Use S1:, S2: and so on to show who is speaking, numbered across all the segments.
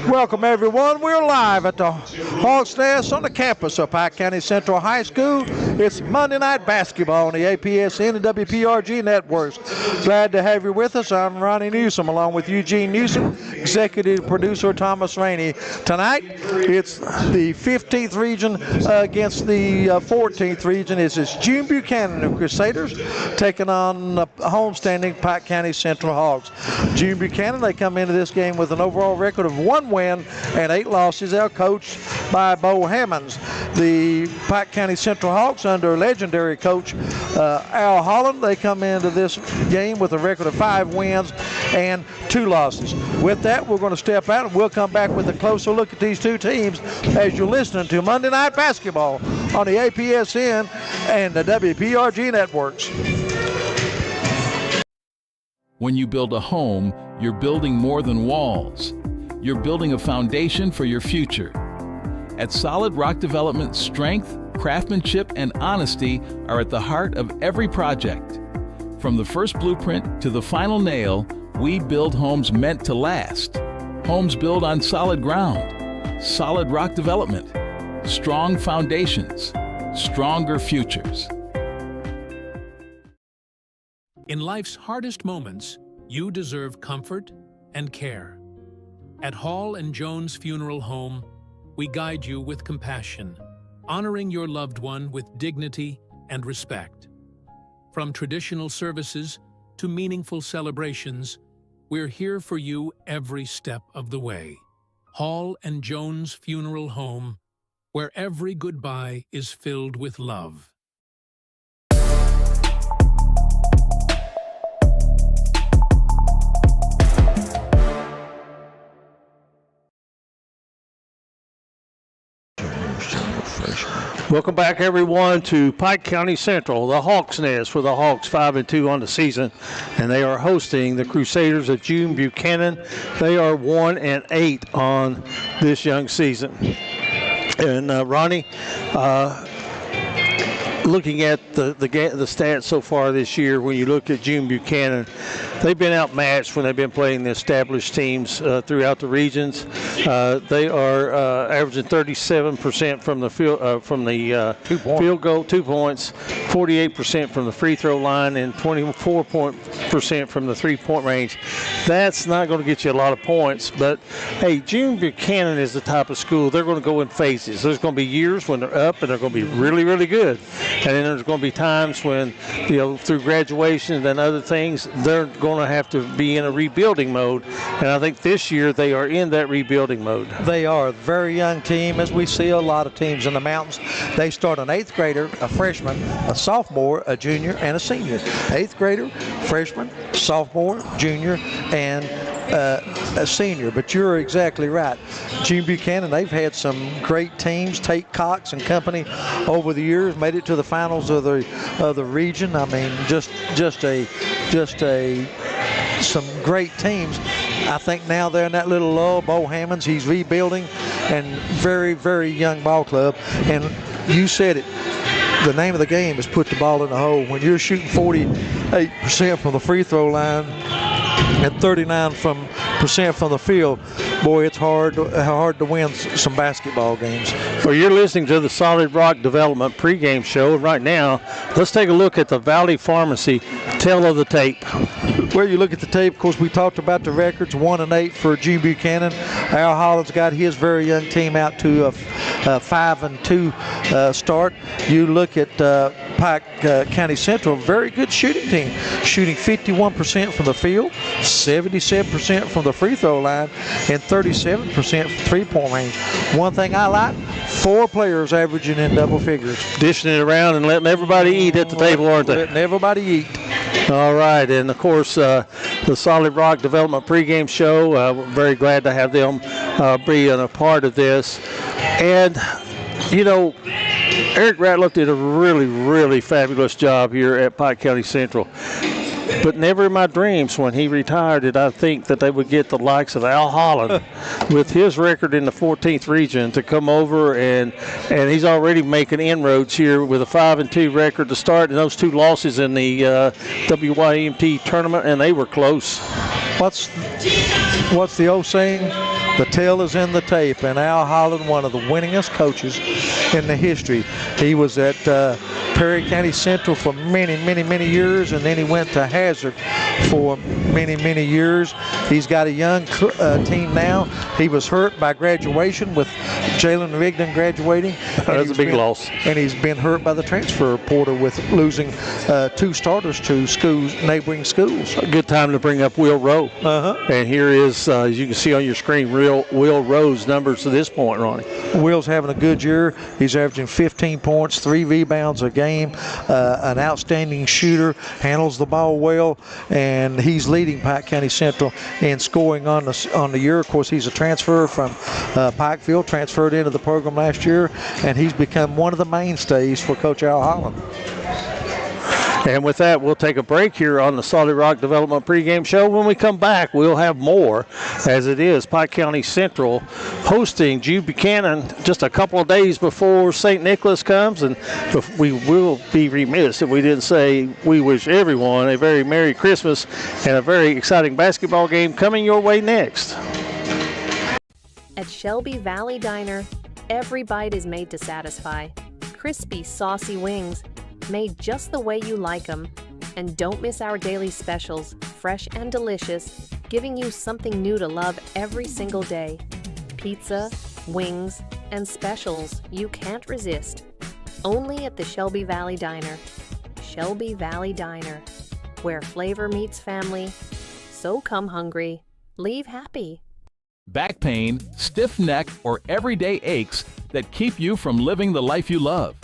S1: Welcome, everyone. We're live at the Hawks Nest on the campus of Pike County Central High School. It's Monday Night Basketball on the APSN and WPRG networks. Glad to have you with us. I'm Ronnie Newsom, along with Eugene Newsom, executive producer Thomas Rainey. Tonight, it's the 15th region against the 14th region. It's June Buchanan of Crusaders taking on the homestanding Pike County Central Hawks. June Buchanan, they come into this game with an overall record of 1 win and 8 losses. They're coached by Bo Hammonds. The Pike County Central Hawks, under legendary coach Al Holland, they come into this game with a record of 5 wins and 2 losses. With that, we're going to step out and we'll come back with a closer look at these two teams as you're listening to Monday Night Basketball on the APSN and the WPRG networks.
S2: When you build a home, you're building more than walls. You're building a foundation for your future. At Solid Rock Development, strength, craftsmanship, and honesty are at the heart of every project. From the first blueprint to the final nail, we build homes meant to last. Homes built on solid ground. Solid Rock Development. Strong foundations. Stronger futures.
S3: In life's hardest moments, you deserve comfort and care. At Hall & Jones Funeral Home, we guide you with compassion, honoring your loved one with dignity and respect. From traditional services to meaningful celebrations, we're here for you every step of the way. Hall & Jones Funeral Home, where every goodbye is filled with love.
S1: Welcome back, everyone, to Pike County Central, the Hawks Nest, for the Hawks 5-2 on the season, and they are hosting the Crusaders of June Buchanan. They are 1-8 on this young season. And Ronnie, looking at the stats so far this year, when you look at June Buchanan, they've been outmatched when they've been playing the established teams throughout the regions. They are averaging 37% from the field goal, 2 points, 48% from the free throw line, and 24% from the three-point range. That's not going to get you a lot of points, but hey, June Buchanan is the type of school, they're going to go in phases. There's going to be years when they're up and they're going to be really, really good. And then there's going to be times when, through graduation and other things, they're going to have to be in a rebuilding mode. And I think this year they are in that rebuilding mode.
S4: They are a very young team, as we see a lot of teams in the mountains. They start an 8th grader, a freshman, a sophomore, a junior, and a senior. 8th grader, freshman, sophomore, junior, and a senior. But you're exactly right. June Buchanan, they've had some great teams. Tate Cox and company over the years made it to the finals of the region. I mean, some great teams. I think now they're in that little lull. Bo Hammonds, he's rebuilding, and very, very young ball club. And you said it. The name of the game is put the ball in the hole. When you're shooting 48% from the free throw line and 39% from the field, boy, it's hard to win some basketball games.
S1: Well, you're listening to the Solid Rock Development pregame show. Right now, let's take a look at the Valley Pharmacy tell of the tape.
S4: Well, you look at the tape, of course, we talked about the records, 1-8 for June Buchanan. Al Holland's got his very young team out to a 5-2 start. You look at Pike County Central, very good shooting team, shooting 51% from the field, 77% from the free throw line, and 37% from three-point range. One thing I like, 4 players averaging in double figures.
S1: Dishing it around and letting everybody eat at the table, aren't they?
S4: Letting everybody eat.
S1: All right, and of course, the Solid Rock Development pregame show, we're very glad to have them being a part of this. And, Eric Ratliff did a really, really fabulous job here at Pike County Central. But never in my dreams when he retired did I think that they would get the likes of Al Holland with his record in the 14th region to come over, and he's already making inroads here with a 5-2 record to start, and those 2 losses in the WYMT tournament, and they were close.
S4: what's the old saying? The tale is in the tape. And Al Holland, one of the winningest coaches in the history. He was at Perry County Central for many years, and then he went to Hazard for many years. He's got a young team now. He was hurt by graduation with Jalen Rigdon graduating.
S5: That's a big loss.
S4: And he's been hurt by the transfer portal with losing 2 starters to neighboring schools.
S5: A good time to bring up Will Rowe. And here is, as you can see on your screen, Will Rowe's numbers to this point, Ronnie.
S4: Will's having a good year. He's averaging 15 points, 3 rebounds a game, an outstanding shooter, handles the ball well, and he's leading Pike County Central in scoring on the year. Of course, he's a transfer from Pikeville, transferred into the program last year, and he's become one of the mainstays for Coach Al Holland.
S5: And with that, we'll take a break here on the Solid Rock Development pregame show. When we come back, we'll have more, as it is Pike County Central hosting Buchanan just a couple of days before St. Nicholas comes. And we will be remiss if we didn't say we wish everyone a very Merry Christmas and a very exciting basketball game coming your way next.
S6: At Shelby Valley Diner, every bite is made to satisfy. Crispy, saucy wings, made just the way you like them. And don't miss our daily specials, fresh and delicious, giving you something new to love every single day. Pizza, wings, and specials you can't resist. Only at the Shelby Valley Diner. Shelby Valley Diner, where flavor meets family. So come hungry, leave happy.
S2: Back pain, stiff neck, or everyday aches that keep you from living the life you love.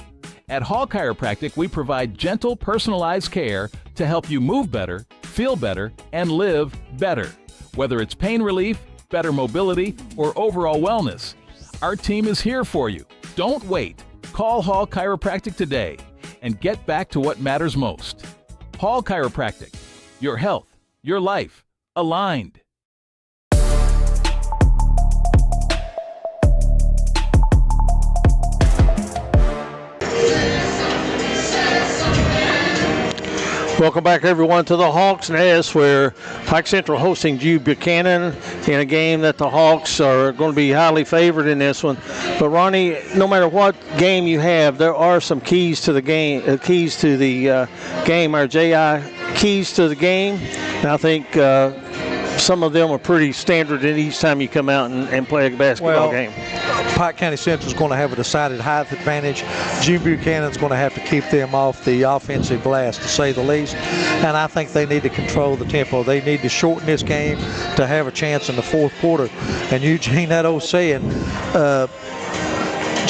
S2: At Hall Chiropractic, we provide gentle, personalized care to help you move better, feel better, and live better. Whether it's pain relief, better mobility, or overall wellness, our team is here for you. Don't wait. Call Hall Chiropractic today and get back to what matters most. Hall Chiropractic. Your health, your life, aligned.
S5: Welcome back, everyone, to the Hawks Nest, where Pike Central hosting Buchanan in a game that the Hawks are going to be highly favored in this one. But Ronnie, no matter what game you have, there are some keys to the game. Our JI keys to the game. And I think some of them are pretty standard in each time you come out and play a basketball game.
S4: Pike County Central is going to have a decided height advantage. Buchanan's going to have to keep them off the offensive blast, to say the least. And I think they need to control the tempo. They need to shorten this game to have a chance in the fourth quarter. And Eugene, that old saying,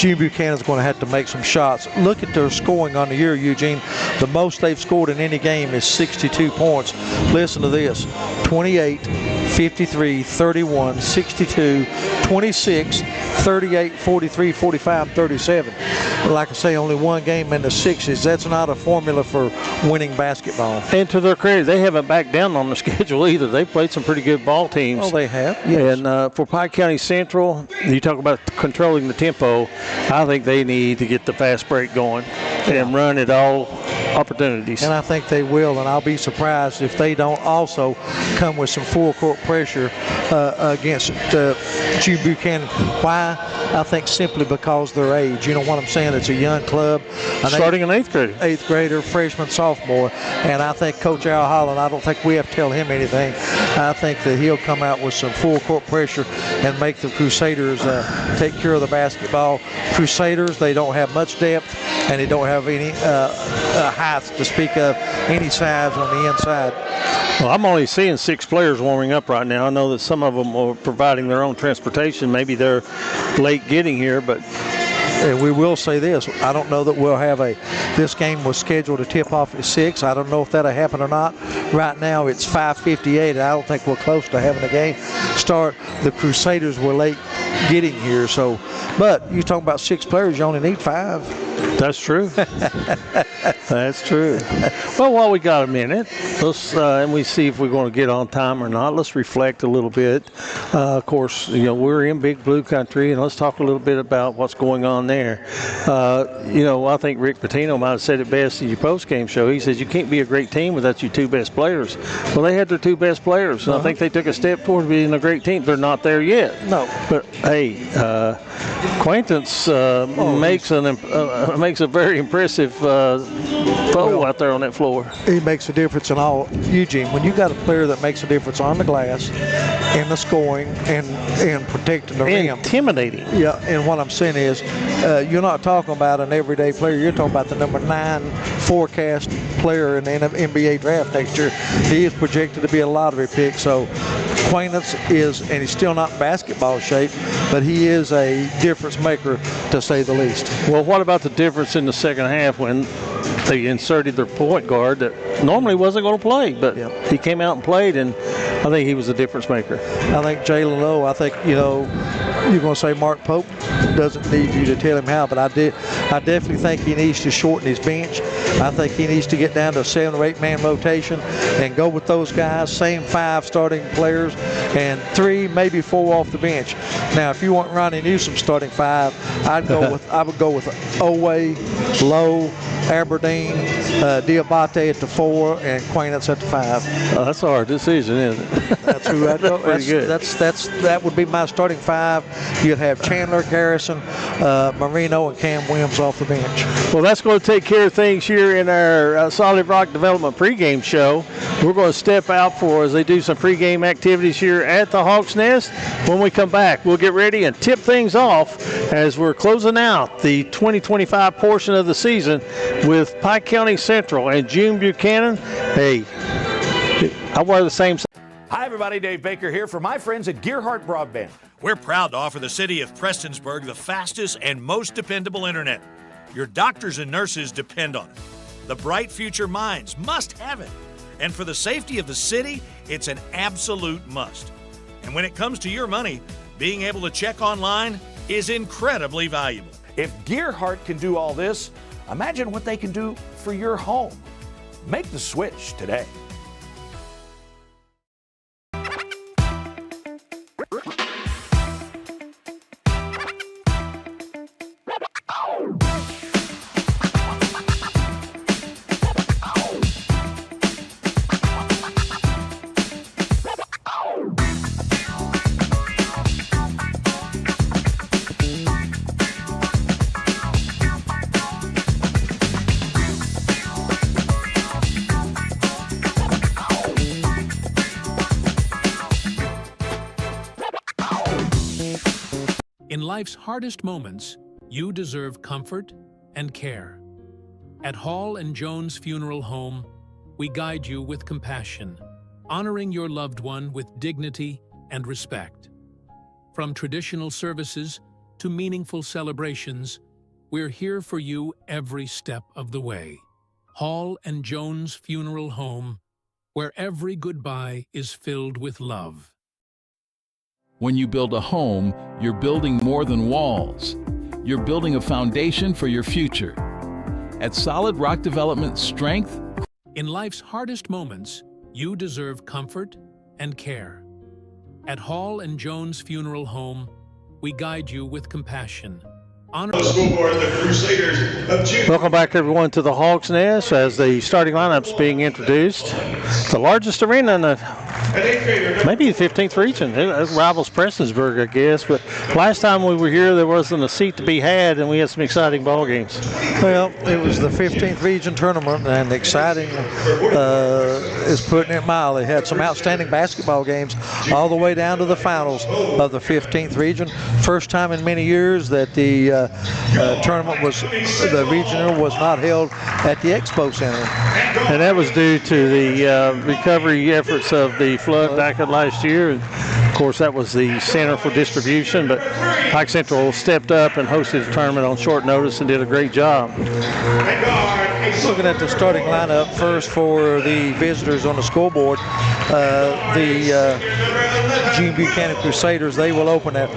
S4: Buchanan's going to have to make some shots. Look at their scoring on the year, Eugene. The most they've scored in any game is 62 points. Listen to this: 28, 53, 31, 62, 26, 38, 43, 45, 37. Like I say, only one game in the 60s. That's not a formula for winning basketball.
S5: And to their credit, they haven't backed down on the schedule either. They've played some pretty good ball teams.
S4: Oh, they have, yes.
S5: And for Pike County Central, you talk about controlling the tempo. I think they need to get the fast break going and run at all opportunities.
S4: And I think they will, and I'll be surprised if they don't also come with some full court pressure against Buchanan. Why? I think simply because their age. You know what I'm saying? It's a young club.
S5: Starting an eighth grader.
S4: Eighth grader, freshman, sophomore. And I think Coach Al Holland, I don't think we have to tell him anything. I think that he'll come out with some full court pressure and make the Crusaders take care of the basketball. Crusaders, they don't have much depth, and they don't have any height to speak of, any size on the inside.
S5: Well, I'm only seeing 6 players warming up right now. I know that some of them are providing their own transportation. Maybe they're late getting here, but
S4: and we will say this: I don't know that we'll have this game was scheduled to tip off at 6. I don't know if that'll happen or not. Right now it's 5:58, and I don't think we're close to having a game start. The Crusaders were late getting here. So, but you talk about 6 players, you only need 5.
S5: That's true. That's true. Well, while we got a minute, let's and we see if we're going to get on time or not. Let's reflect a little bit. Of course, we're in Big Blue Country, and let's talk a little bit about what's going on there. I think Rick Pitino might have said it best in your post-game show. He says you can't be a great team without your 2 best players. Well, they had their 2 best players, and I think they took a step toward being a great team. They're not there yet.
S4: No.
S5: But hey, Quaintance makes a very impressive foe out there on that floor.
S4: He makes a difference in all. Eugene, when you got a player that makes a difference on the glass, in the scoring, and protecting the rim.
S5: Intimidating.
S4: Yeah, and what I'm saying is, you're not talking about an everyday player. You're talking about the number 9 forecast player in the NBA draft next year. He is projected to be a lottery pick. So Quaintance is, and he's still not in basketball shape, but he is a difference maker, to say the least.
S5: Well, what about the difference in the second half when they inserted their point guard that normally wasn't going to play, but he came out and played, and I think he was a difference maker.
S4: I think Jalen Lowe, you're going to say Mark Pope doesn't need you to tell him how, but I definitely think he needs to shorten his bench. I think he needs to get down to a 7 or 8 man rotation and go with those guys, same 5 starting players, and 3, maybe 4 off the bench. Now, if you want Ronnie Newsom starting 5, I would go with Owe, Lowe, Aberdeen, Diabate at the 4, and Quaintance at the 5.
S5: Oh, that's a hard decision, isn't it?
S4: That's who I'd go.
S5: Pretty good.
S4: That would be my starting 5. You'd have Chandler, Garrison, Marino, and Cam Williams off the bench.
S5: Well, that's going to take care of things here in our Solid Rock Development pregame show. We're going to step out as they do some pregame activities here at the Hawk's Nest. When we come back, we'll get ready and tip things off as we're closing out the 2025 portion of the season with Pike County Central and June Buchanan. Hey, I wear the same.
S7: Hi, everybody. Dave Baker here for my friends at Gearhart Broadband.
S8: We're proud to offer the city of Prestonsburg the fastest and most dependable internet. Your doctors and nurses depend on it. The bright future minds must have it. And for the safety of the city, it's an absolute must. And when it comes to your money, being able to check online is incredibly valuable.
S7: If Gearhart can do all this, imagine what they can do for your home. Make the switch today.
S3: In life's hardest moments, you deserve comfort and care. At Hall & Jones Funeral Home, we guide you with compassion, honoring your loved one with dignity and respect. From traditional services to meaningful celebrations, we're here for you every step of the way. Hall & Jones Funeral Home, where every goodbye is filled with love.
S2: When you build a home, you're building more than walls. You're building a foundation for your future. At Solid Rock Development, strength.
S3: In life's hardest moments, you deserve comfort and care. At Hall & Jones Funeral Home, we guide you with compassion.
S5: Welcome back, everyone, to the Hawk's Nest as the starting lineup's being introduced. The largest arena in maybe the 15th region. It rivals Prestonsburg, I guess. But last time we were here, there wasn't a seat to be had, and we had some exciting ball games.
S4: Well, it was the 15th region tournament, and exciting is putting it mild. They had some outstanding basketball games all the way down to the finals of the 15th region. First time in many years that the tournament the regional was not held at the Expo Center.
S5: And that was due to the recovery efforts of the flood back in last year. Of course, that was the center for distribution, but Pike Central stepped up and hosted the tournament on short notice and did a great job.
S4: Looking at the starting lineup first for the visitors on the scoreboard, the Gene Buchanan Crusaders, they will open at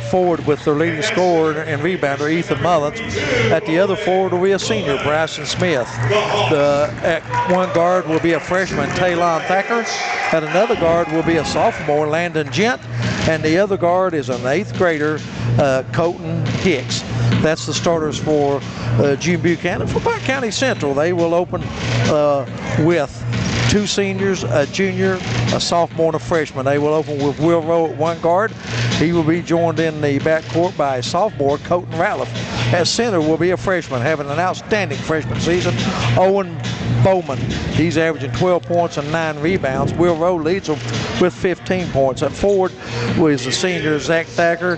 S4: forward with their leading scorer and rebounder, Ethan Mullins. At the other forward will be a senior, Bryson Smith. At one guard will be a freshman, Talon Thacker. At another guard will be a sophomore, Landon Gent. And the other guard is an 8th grader, Colton Hicks. That's the starters for Gene Buchanan. For Pike County Central, they will open with 2 seniors, a junior, a sophomore, and a freshman. They will open with Will Rowe at one guard. He will be joined in the backcourt by a sophomore, Colton Ratliff. At center will be a freshman, having an outstanding freshman season, Owen Bowman. He's averaging 12 points and 9 rebounds. Will Rowe leads them with 15 points. At forward was the senior, Zach Thacker.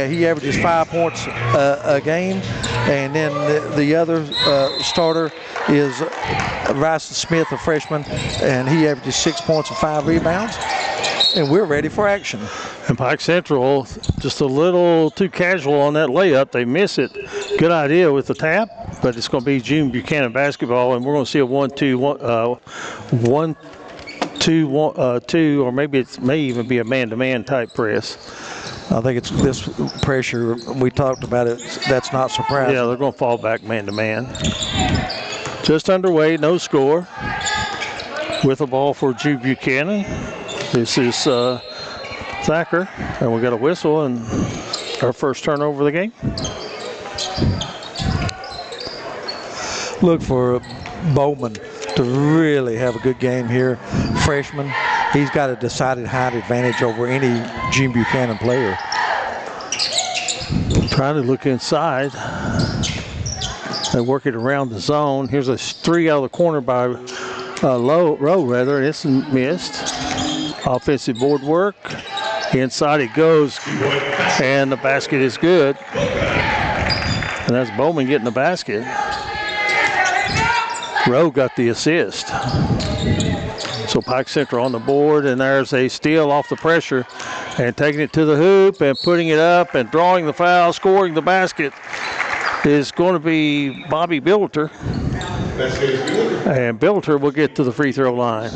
S4: He averages 5 points a game. And then the other starter is Bryson Smith, a freshman, and he averages 6 points and 5 rebounds. And we're ready for action.
S5: And Pike Central just a little too casual on that layup. They miss it. Good idea with the tap, but it's going to be Gene Buchanan basketball, and we're going to see a 1-2, or maybe it may even be a man-to-man type press.
S4: I think it's this pressure. We talked about it. That's not surprising.
S5: Yeah, they're going to fall back man-to-man. Just underway, no score. With the ball for Gene Buchanan. This is Thacker, and we got a whistle and our first turnover of the game.
S4: Look for Bowman to really have a good game here. Freshman, he's got a decided height advantage over any Gene Buchanan player.
S5: Trying to look inside. They work it around the zone. Here's a 3 out of the corner by Rowe, rather. It's missed. Offensive board work. Inside it goes, and the basket is good. And that's Bowman getting the basket. Rowe got the assist. So Pike Central on the board, and there's a steal off the pressure, and taking it to the hoop and putting it up and drawing the foul, scoring the basket is going to be Bobby Billiter. And Billiter will get to the free throw line.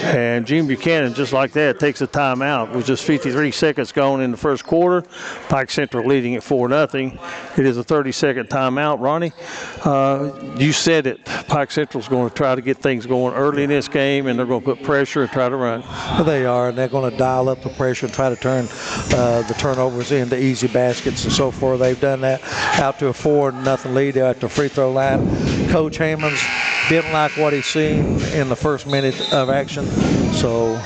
S5: And Gene Buchanan, just like that, takes a timeout with just 53 seconds gone in the first quarter. Pike Central leading at 4-0. It is a 30-second timeout. Ronnie, you said it. Pike Central's going to try to get things going early in this game, and they're going to put pressure and try to run.
S4: Well, they are, and they're going to dial up the pressure and try to turn the turnovers into easy baskets and so forth. They've done that out to a 4-0 lead at the free throw line. Coach Hammonds didn't like what he's seen in the first minute of action. So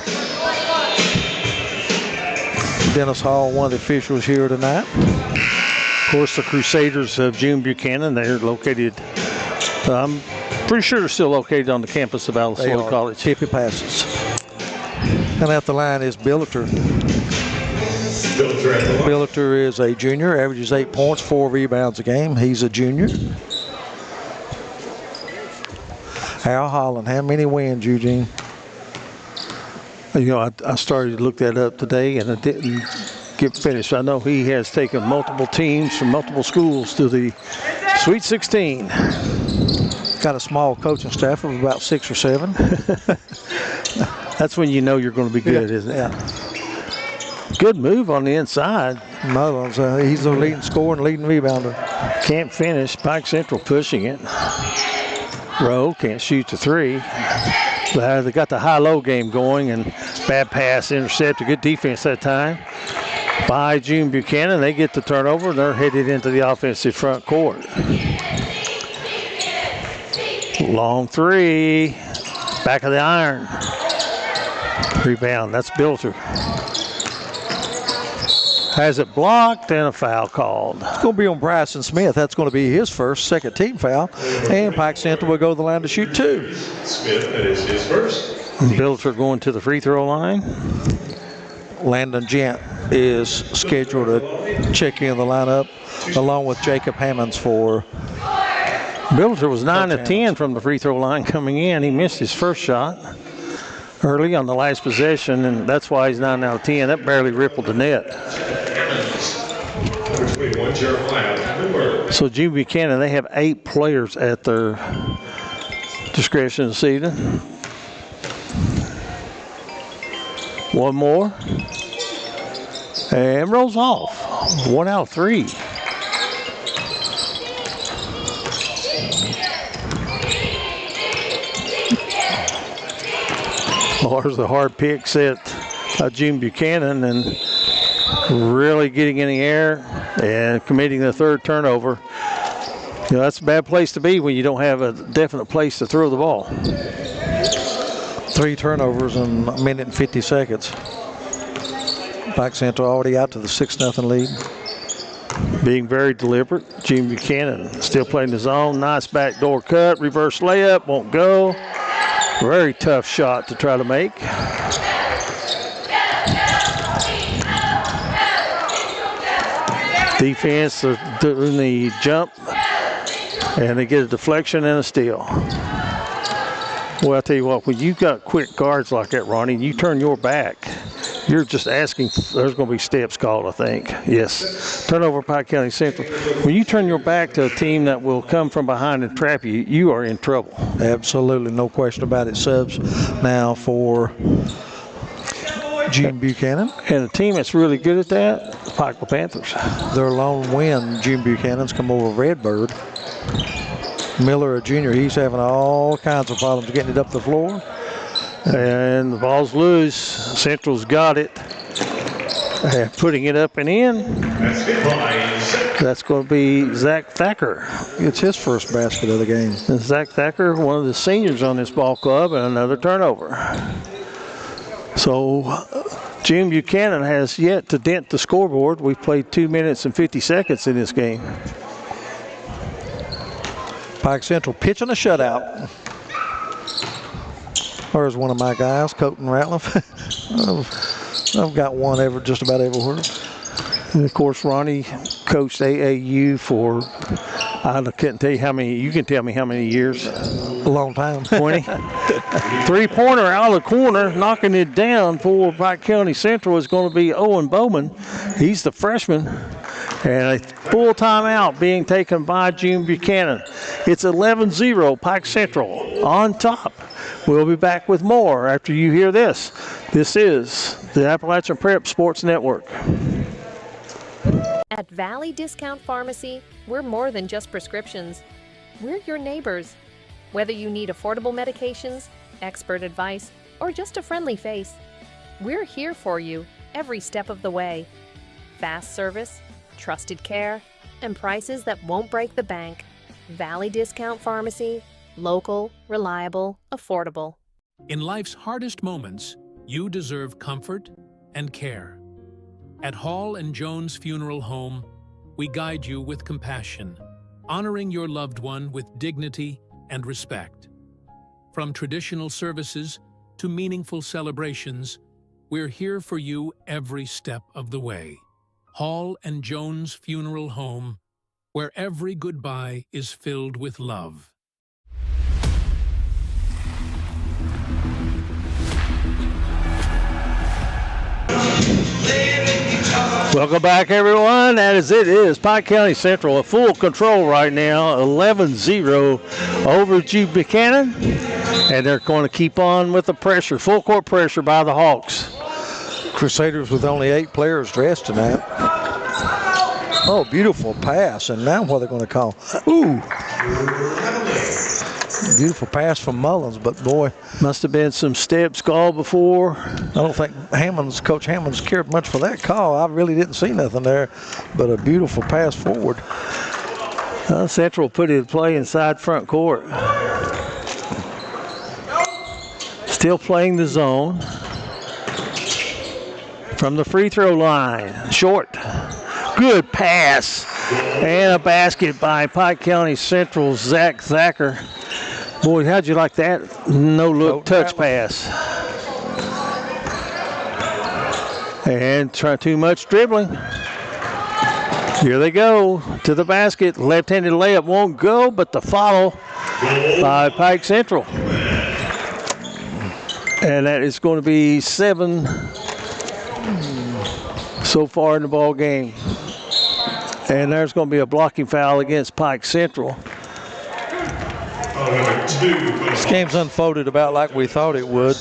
S4: Dennis Hall, one of the officials here tonight.
S5: Of course, the Crusaders of Gene Buchanan, they're located, I'm pretty sure they're still located on the campus of Alasola College.
S4: Tippy passes. And at the line is Billiter. Billiter is a junior, averages 8 points, 4 rebounds a game. He's a junior. Al Holland, how many wins, Eugene?
S5: You know, I started to look that up today, and I didn't get finished. I know he has taken multiple teams from multiple schools to the Sweet 16.
S4: Got a small coaching staff of about 6 or 7.
S5: That's when you know you're going to be good, isn't it?
S4: Yeah.
S5: Good move on the inside.
S4: Mullins, he's the leading scorer and leading rebounder.
S5: Can't finish. Pike Central pushing it. Rowe can't shoot the 3. They got the high-low game going, and bad pass, intercepted. Good defense that time by Gene Buchanan. They get the turnover, and they're headed into the offensive front court. Long 3, back of the iron. Rebound, that's Billiter. Has it blocked and a foul called.
S4: It's going to be on Bryson Smith. That's going to be his second team foul. And Pike Central will go to the line to shoot 2.
S9: Smith, that is his first.
S5: Billiter going to the free throw line.
S4: Landon Gent is scheduled to check in the lineup along with Jacob Hammonds for.
S5: Billiter was 9 of 10 from the free throw line coming in. He missed his first shot early on the last possession, and that's why he's 9 out of 10. That barely rippled the net. So Gene Buchanan, they have 8 players at their discretion this evening. One more. And rolls off. 1 out of 3. There's the hard pick set June Buchanan, and really getting in the air and committing the 3rd turnover. You know, that's a bad place to be when you don't have a definite place to throw the ball.
S4: 3 turnovers in a minute and 50 seconds. Pike Central already out to the 6-0 lead.
S5: Being very deliberate. June Buchanan still playing the zone. Nice backdoor cut. Reverse layup. Won't go. Very tough shot to try to make. Defense doing the jump. And they get a deflection and a steal. Well, I'll tell you what, when you've got quick guards like that, Ronnie, you turn your back, you're just asking, there's going to be steps called, I think. Yes. Turnover, Pike County Central. When you turn your back to a team that will come from behind and trap you, you are in trouble.
S4: Absolutely, no question about it. Subs now for June Buchanan.
S5: And a team that's really good at that, the Pikeville Panthers.
S4: Their lone win, June Buchanan's come over Redbird. Miller, a junior, he's having all kinds of problems getting it up the floor.
S5: And the ball's loose. Central's got it. And putting it up and in. That's going to be Zach Thacker.
S4: It's his first basket of the game.
S5: And Zach Thacker, one of the seniors on this ball club, and another turnover. So June Buchanan has yet to dent the scoreboard. We've played 2 minutes and 50 seconds in this game.
S4: Pike Central pitching a shutout. There's one of my guys, Colton Ratliff. I've got one just about everywhere.
S5: And of course, Ronnie coached AAU for, I couldn't tell you how many, you can tell me how many years.
S4: A long time.
S5: 20. 3-pointer out of the corner, knocking it down for Pike County Central is going to be Owen Bowman. He's the freshman. And a full timeout being taken by June Buchanan. It's 11-0, Pike Central on top. We'll be back with more after you hear this. This is the Appalachian Prep Sports Network.
S6: At Valley Discount Pharmacy, we're more than just prescriptions. We're your neighbors. Whether you need affordable medications, expert advice, or just a friendly face, we're here for you every step of the way. Fast service, trusted care, and prices that won't break the bank. Valley Discount Pharmacy, local, reliable, affordable.
S3: In life's hardest moments, you deserve comfort and care. At Hall & Jones Funeral Home, we guide you with compassion, honoring your loved one with dignity and respect. From traditional services to meaningful celebrations, we're here for you every step of the way. Hall & Jones Funeral Home, where every goodbye is filled with love.
S5: Welcome back, everyone. As it is, Pike County Central in full control right now, 11-0 over June Buchanan. And they're going to keep on with the pressure, full court pressure by the Hawks.
S4: Crusaders with only 8 players dressed tonight. Oh, beautiful pass. And now what are they going to call? Ooh. Beautiful pass from Mullins, but boy.
S5: Must have been some steps called before.
S4: I don't think Coach Hammond's cared much for that call. I really didn't see nothing there, but a beautiful pass forward.
S5: Central put it in play inside front court. Still playing the zone. From the free throw line, short. Good pass. And a basket by Pike County Central's Zach Thacker. Boy, how'd you like that no-look touch pass? And try too much dribbling. Here they go to the basket. Left-handed layup won't go, but the foul by Pike Central. And that is going to be 7 so far in the ball game. And there's going to be a blocking foul against Pike Central.
S4: This game's unfolded about like we thought it would.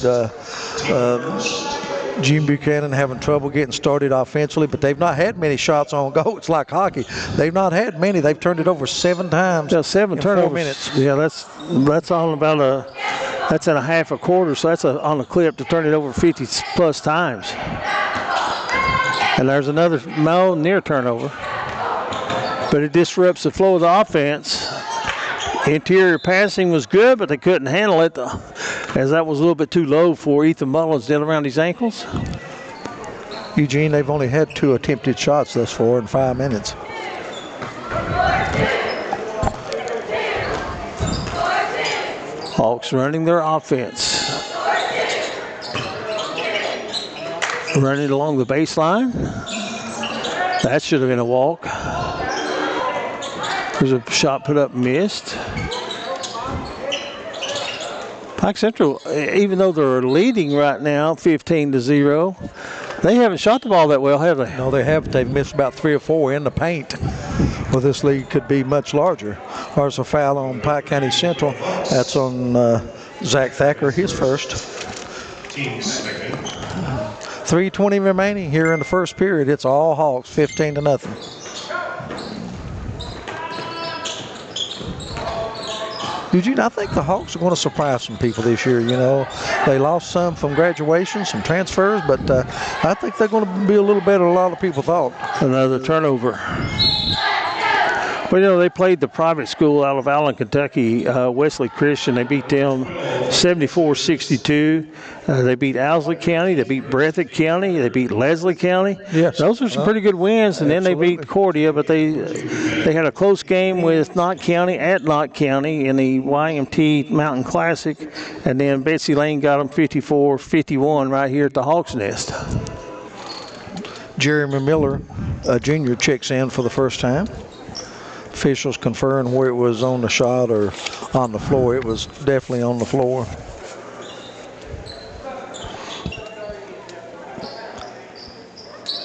S4: Gene Buchanan having trouble getting started offensively, but they've not had many shots on goal. It's like hockey. They've not had many. They've turned it over 7 times.
S5: Yeah, 7
S4: in
S5: turnovers.
S4: 4 minutes.
S5: Yeah, that's on about that's in a half a quarter, so that's on a clip to turn it over 50 plus times. And there's another near turnover, but it disrupts the flow of the offense. Interior passing was good, but they couldn't handle it as that was a little bit too low for Ethan Mullins down around his ankles.
S4: Eugene, they've only had 2 attempted shots thus far in 5 minutes.
S5: Hawks running their offense. Running along the baseline. That should have been a walk. There's a shot put up, missed. Pike Central, even though they're leading right now 15-0, they haven't shot the ball that well, have they?
S4: No, they haven't. They've missed about 3 or 4 in the paint. Well, this lead could be much larger. There's a foul on Pike County Central. That's on Zach Thacker, his first. 3:20 remaining here in the first period. It's all Hawks, 15-0. Eugene, I think the Hawks are going to surprise some people this year. You know, they lost some from graduation, some transfers, but I think they're going to be a little better than a lot of people thought.
S5: Another turnover. Well, you know, they played the private school out of Allen, Kentucky, Wesley Christian. They beat them 74-62. They beat Owsley County. They beat Breathitt County. They beat Leslie County.
S4: Yes.
S5: Those are some pretty good wins. And then they beat Cordia, but they had a close game with Knott County at Knott County in the YMT Mountain Classic. And then Betsy Lane got them 54-51 right here at the Hawks Nest.
S4: Jeremy Miller, a junior, checks in for the first time. Officials conferring where it was on the shot or on the floor. It was definitely on the floor.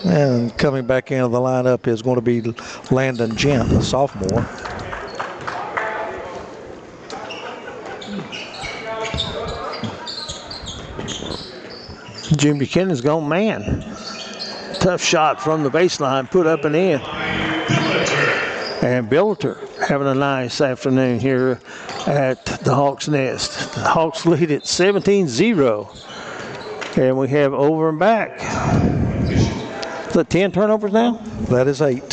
S4: And coming back into the lineup is going to be Landon Gent, a sophomore.
S5: Jim Buchanan's gone man. Tough shot from the baseline, put up and in. And Billiter having a nice afternoon here at the Hawks Nest. The Hawks lead at 17-0. And we have over and back. Is that 10 turnovers now?
S4: That is 8.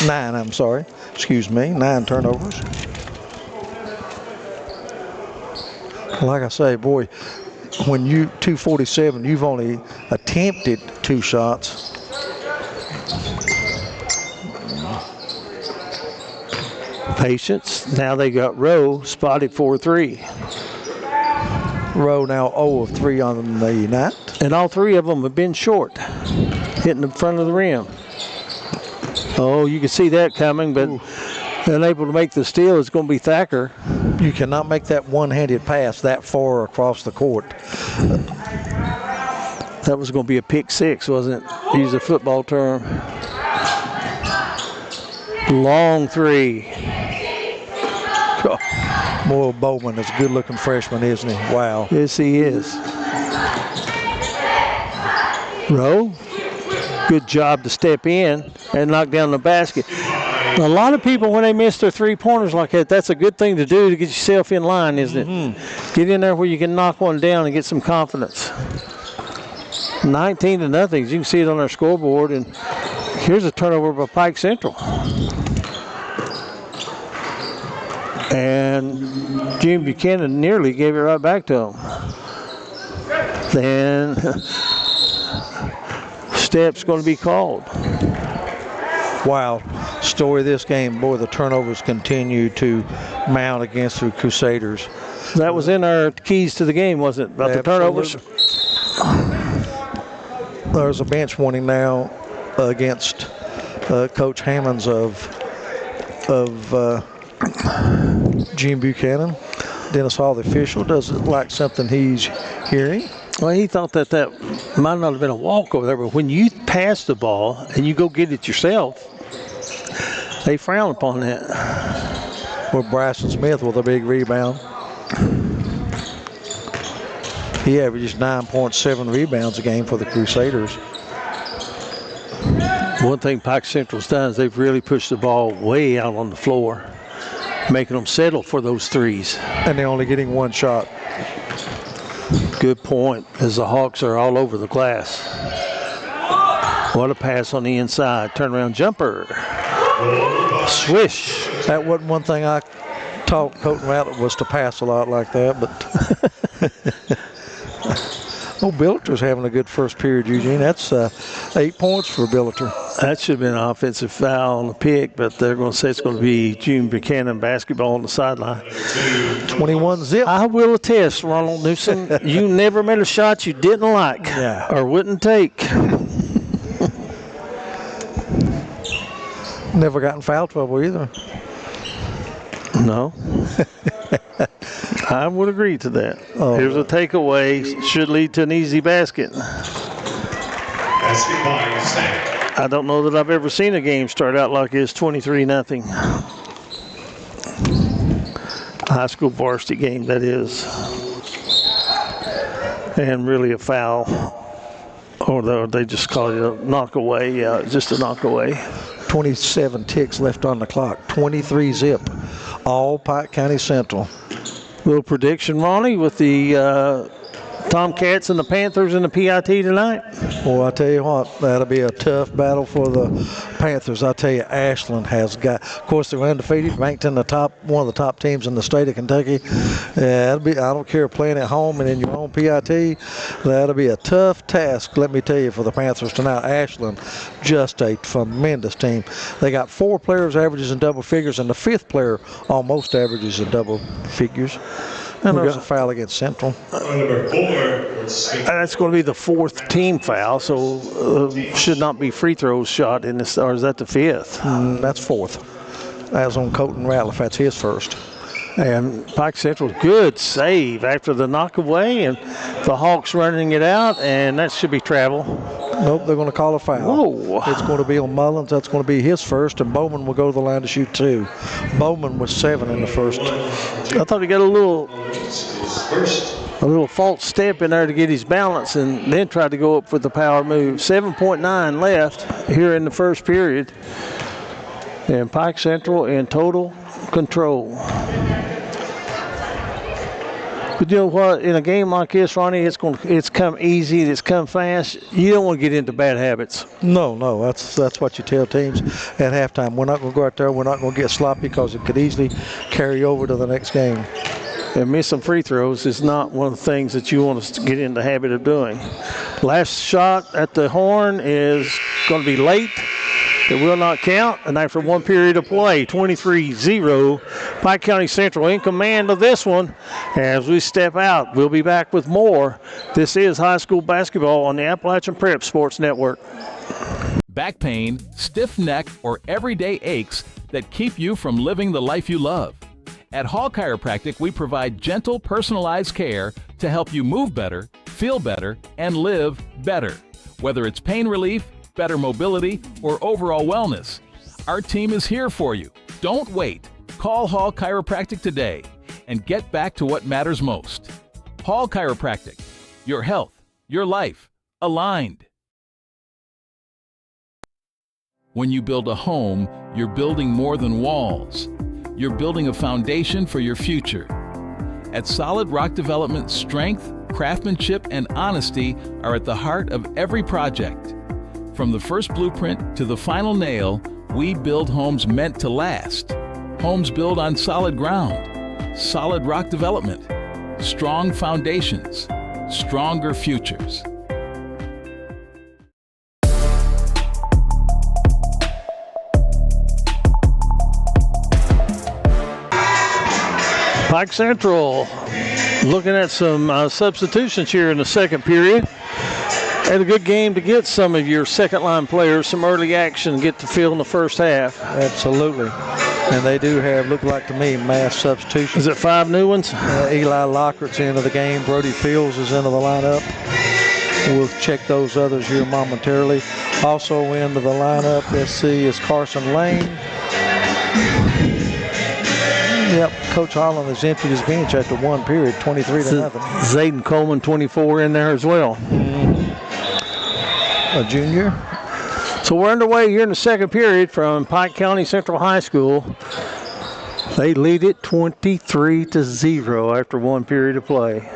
S4: 9, I'm sorry. Excuse me, 9 turnovers. Like I say, boy, when you 247, you've only attempted 2 shots.
S5: Patience. Now they got Rowe spotted 4-3.
S4: Rowe now 0 of 3 on the night.
S5: And all 3 of them have been short, hitting the front of the rim. Oh, you can see that coming, but unable to make the steal is going to be Thacker.
S4: You cannot make that one-handed pass that far across the court.
S5: That was going to be a pick 6, wasn't it? Use a football term. Long 3.
S4: Boy, Bowman is a good-looking freshman, isn't he? Wow.
S5: Yes, he is. Rowe, good job to step in and knock down the basket. A lot of people, when they miss their 3-pointers like that, that's a good thing to do to get yourself in line, isn't it? Mm-hmm. Get in there where you can knock one down and get some confidence. 19-0, as you can see it on our scoreboard, and here's a turnover by Pike Central. And Jim Buchanan nearly gave it right back to him. Then step's going to be called.
S4: Wow. Story of this game, boy, the turnovers continue to mount against the Crusaders.
S5: That was in our keys to the game, wasn't it? About the turnovers?
S4: There's a bench warning now against Coach Hammonds of Gene Buchanan. Dennis Hall, the official, doesn't like something he's hearing.
S5: Well, he thought that might not have been a walk over there, but when you pass the ball and you go get it yourself, they frown upon that.
S4: Well, Bryson Smith with a big rebound. He averages 9.7 rebounds a game for the Crusaders.
S5: One thing Pike Central's done is they've really pushed the ball way out on the floor, making them settle for those threes.
S4: And they're only getting one shot.
S5: Good point, as the Hawks are all over the glass. What a pass on the inside. Turnaround jumper. Swish.
S4: That wasn't one thing I taught Colton Rattler, was to pass a lot like that, but Billiter's having a good first period, Eugene. That's 8 points for Billiter.
S5: That should have been an offensive foul on the pick, but they're going to say it's going to be June Buchanan basketball on the sideline.
S4: 21 zip.
S5: I will attest, Ronald Newsom, you never made a shot you didn't like or wouldn't take.
S4: Never got in foul trouble either.
S5: No. I would agree to that. Here's a takeaway. Should lead to an easy basket. I don't know that I've ever seen a game start out like this, 23-0. High school varsity game, that is. And really a foul. Or they just call it a knockaway. Yeah, just a knockaway.
S4: 27 ticks left on the clock. 23 zip. All Pike County Central.
S5: Little prediction, Ronnie, with the Tomcats and the Panthers in the PIT tonight?
S4: Well, I tell you what, that'll be a tough battle for the Panthers. I tell you, Ashland has got, of course, they're undefeated, ranked in the top, one of the top teams in the state of Kentucky. That'll be, I don't care, playing at home and in your own PIT, that'll be a tough task, let me tell you, for the Panthers tonight. Ashland, just a tremendous team. They got 4 players averages in double figures, and the 5th player almost averages in double figures. And there's a foul against Central.
S9: Number 4.
S5: That's going to be the 4th team foul, so should not be free throws shot in this, or is that the 5th?
S4: That's 4th. That's on Colton Ratliff. That's his first.
S5: And Pike Central, good save after the knockaway, and the Hawks running it out, and that should be travel.
S4: Nope, they're going to call a foul.
S5: Whoa.
S4: It's going to be on Mullins. That's going to be his first, and Bowman will go to the line to shoot 2. Bowman was 7 in the first.
S5: I thought he got a little false step in there to get his balance, and then tried to go up with the power move. 7.9 left here in the first period, and Pike Central in total control. But you know what? In a game like this, Ronnie, it's come easy, it's come fast. You don't want to get into bad habits.
S4: No, that's what you tell teams at halftime. We're not going to go out there. We're not going to get sloppy because it could easily carry over to the next game.
S5: And missing free throws is not one of the things that you want to get in the habit of doing. Last shot at the horn is going to be late. It will not count, and after 1 period of play, 23-0, Pike County Central in command of this one. As we step out, we'll be back with more. This is high school basketball on the Appalachian Prep Sports Network.
S2: Back pain, stiff neck, or everyday aches that keep you from living the life you love. At Hall Chiropractic, we provide gentle, personalized care to help you move better, feel better, and live better. Whether it's pain relief, better mobility, or overall wellness, our team is here for you. Don't wait. Call Hall Chiropractic today and get back to what matters most. Hall Chiropractic. Your health, your life, aligned. When you build a home, you're building more than walls. You're building a foundation for your future. At Solid Rock Development, strength, craftsmanship, and honesty are at the heart of every project. From the first blueprint to the final nail, we build homes meant to last. Homes built on solid ground. Solid Rock Development. Strong foundations. Stronger futures.
S5: Pike Central looking at some substitutions here in the second period. Had a good game to get some of your second-line players some early action, get to field in the first half.
S4: Absolutely. And they do have, look like to me, mass substitutions.
S5: Is it 5 new ones?
S4: Eli Lockhart's into the game. Brody Fields is into the lineup. We'll check those others here momentarily. Also into the lineup, let's see, is Carson Lane. Yep, Coach Holland has emptied his bench after one period, 23-0.
S5: Zayden Coleman, 24 in there as well.
S4: A junior.
S5: So we're underway here in the second period from Pike County Central High School. They lead it 23-0 after one period of play.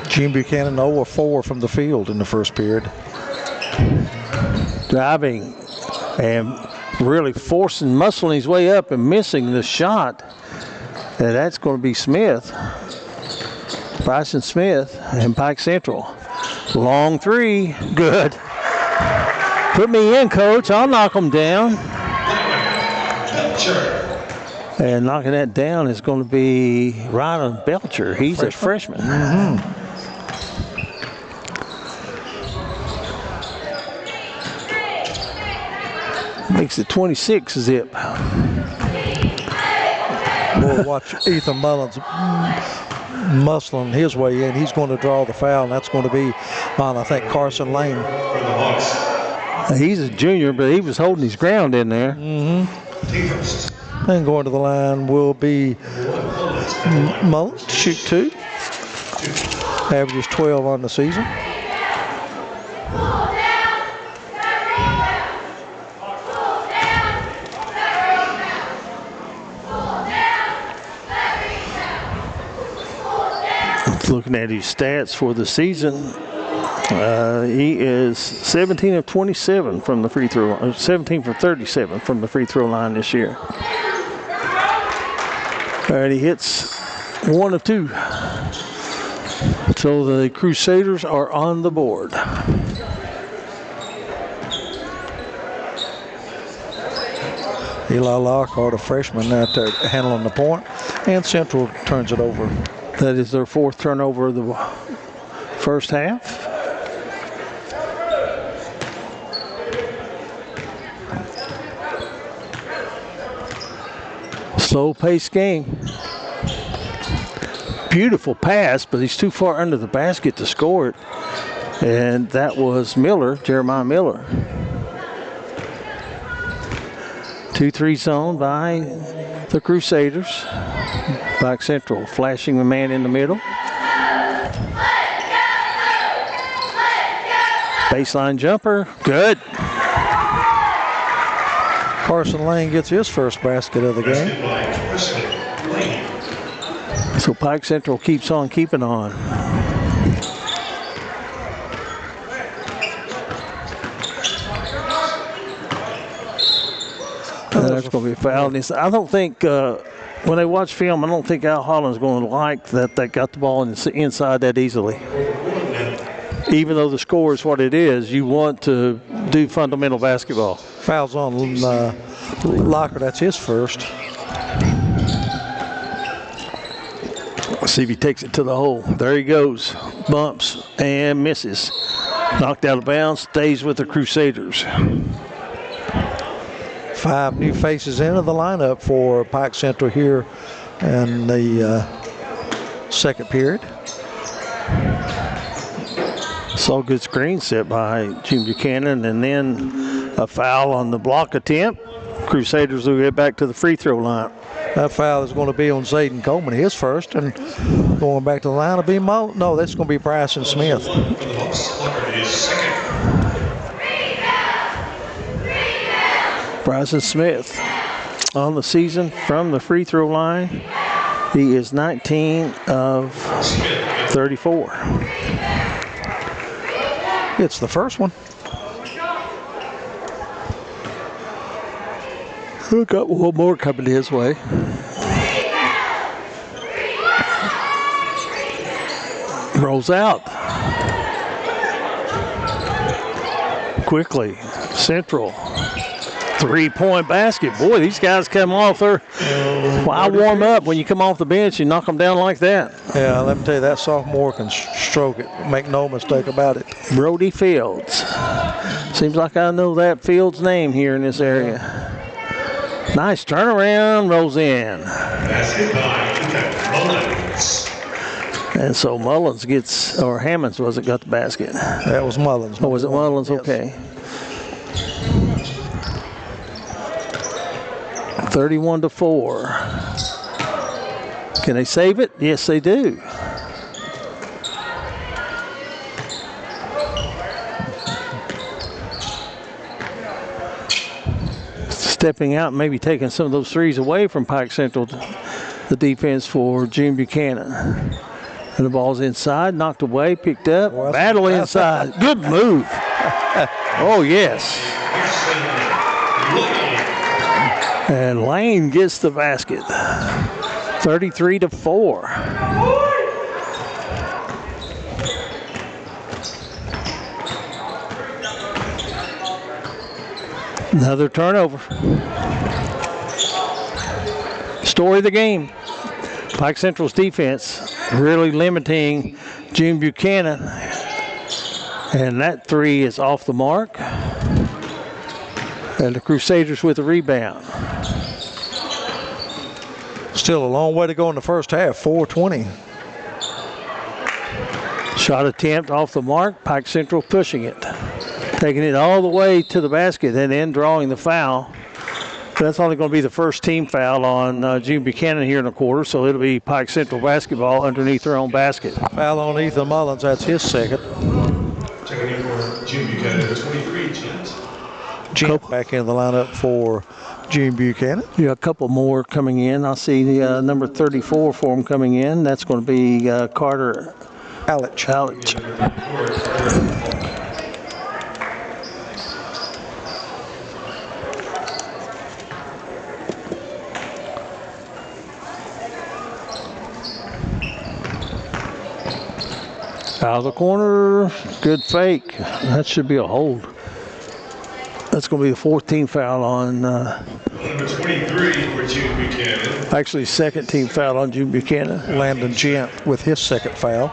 S4: Gene Buchanan 0 of 4 from the field in the first period. Driving
S5: and really muscling his way up and missing the shot. And that's going to be Smith. Bryson Smith and Pike Central. Long three. Good. Put me in, Coach. I'll knock them down. And knocking that down is going to be Ryan Belcher. He's a freshman. Makes it 26 zip.
S4: We'll watch Ethan Mullins muscling his way in. He's going to draw the foul, and that's going to be on, I think, Carson Lane.
S5: He's a junior, but he was holding his ground in there.
S4: And going to the line will be Mullins to shoot 2. Averages 12 on the season.
S5: Looking at his stats for the season, he is 17 of 27 from the free throw line, 17 for 37 from the free throw line this year. And he hits 1 of 2. So the Crusaders are on the board.
S4: Eli Lockhart, a freshman, out there handling the point, and Central turns it over.
S5: That is their 4th turnover of the first half. Slow-paced game. Beautiful pass, but he's too far under the basket to score it. And that was Miller, Jeremiah Miller. 2-3 zone by the Crusaders. Pike Central flashing the man in the middle. Baseline jumper, good.
S4: Carson Lane gets his first basket of the game.
S5: So Pike Central keeps on keeping on. That's going to be a foul. I don't think, when they watch film, I don't think Al Holland's going to like that they got the ball inside that easily. Even though the score is what it is, you want to do fundamental basketball.
S4: Fouls on Locker, that's his first.
S5: Let's see if he takes it to the hole. There he goes. Bumps and misses. Knocked out of bounds, stays with the Crusaders.
S4: 5 new faces into the lineup for Pike Central here in the second period.
S5: Saw a good screen set by Jim Buchanan, and then a foul on the block attempt. Crusaders will get back to the free throw line.
S4: That foul is going to be on Zayden Coleman, his first, and going back to the line will be no, that's going to be Bryson Smith.
S5: Bryson Smith on the season from the free throw line. He is 19 of 34.
S4: It's the first one.
S5: We've got one more coming his way. Rolls out. Quickly, Central. 3-point basket. Boy, these guys come off there. Why warm up when you come off the bench and knock them down like that?
S4: Yeah, let me tell you, that sophomore can stroke it. Make no mistake about it.
S5: Brody Fields. Seems like I know that Fields' name here in this area. Nice turnaround, rolls in. And so Mullins gets, or Hammonds got the basket.
S4: That was Mullins.
S5: Oh, was it Mullins? Yes. Okay. 31-4. Can they save it? Yes, they do. Stepping out and maybe taking some of those threes away from Pike Central, the defense for June Buchanan. And the ball's inside, knocked away, picked up, battle inside. Good move. Oh, yes. And Lane gets the basket. 33-4. Another turnover. Story of the game. Pike Central's defense really limiting June Buchanan. And that three is off the mark. And the Crusaders with the rebound.
S4: Still a long way to go in the first half, 4:20.
S5: Shot attempt off the mark, Pike Central pushing it. Taking it all the way to the basket and then drawing the foul. That's only going to be the first team foul on June Buchanan here in the quarter, so it'll be Pike Central basketball underneath their own basket.
S4: Foul on Ethan Mullins, that's his second.
S9: Checking in for June Buchanan, 23,
S4: Gent back in the lineup for June Buchanan.
S5: Yeah, a couple more coming in. I see the number 34 for them coming in. That's going to be Carter
S4: Alich.
S5: Out of the corner, good fake. That should be a hold. That's going to be the 14th foul on.
S9: Number 23 for June Buchanan.
S5: Actually, second team foul on June Buchanan.
S4: Landon Gent with his second foul.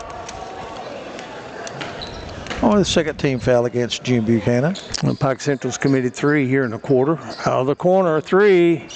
S4: Only the second team foul against June Buchanan.
S5: And Pike Central's committed three here in the quarter. Out of the corner, three.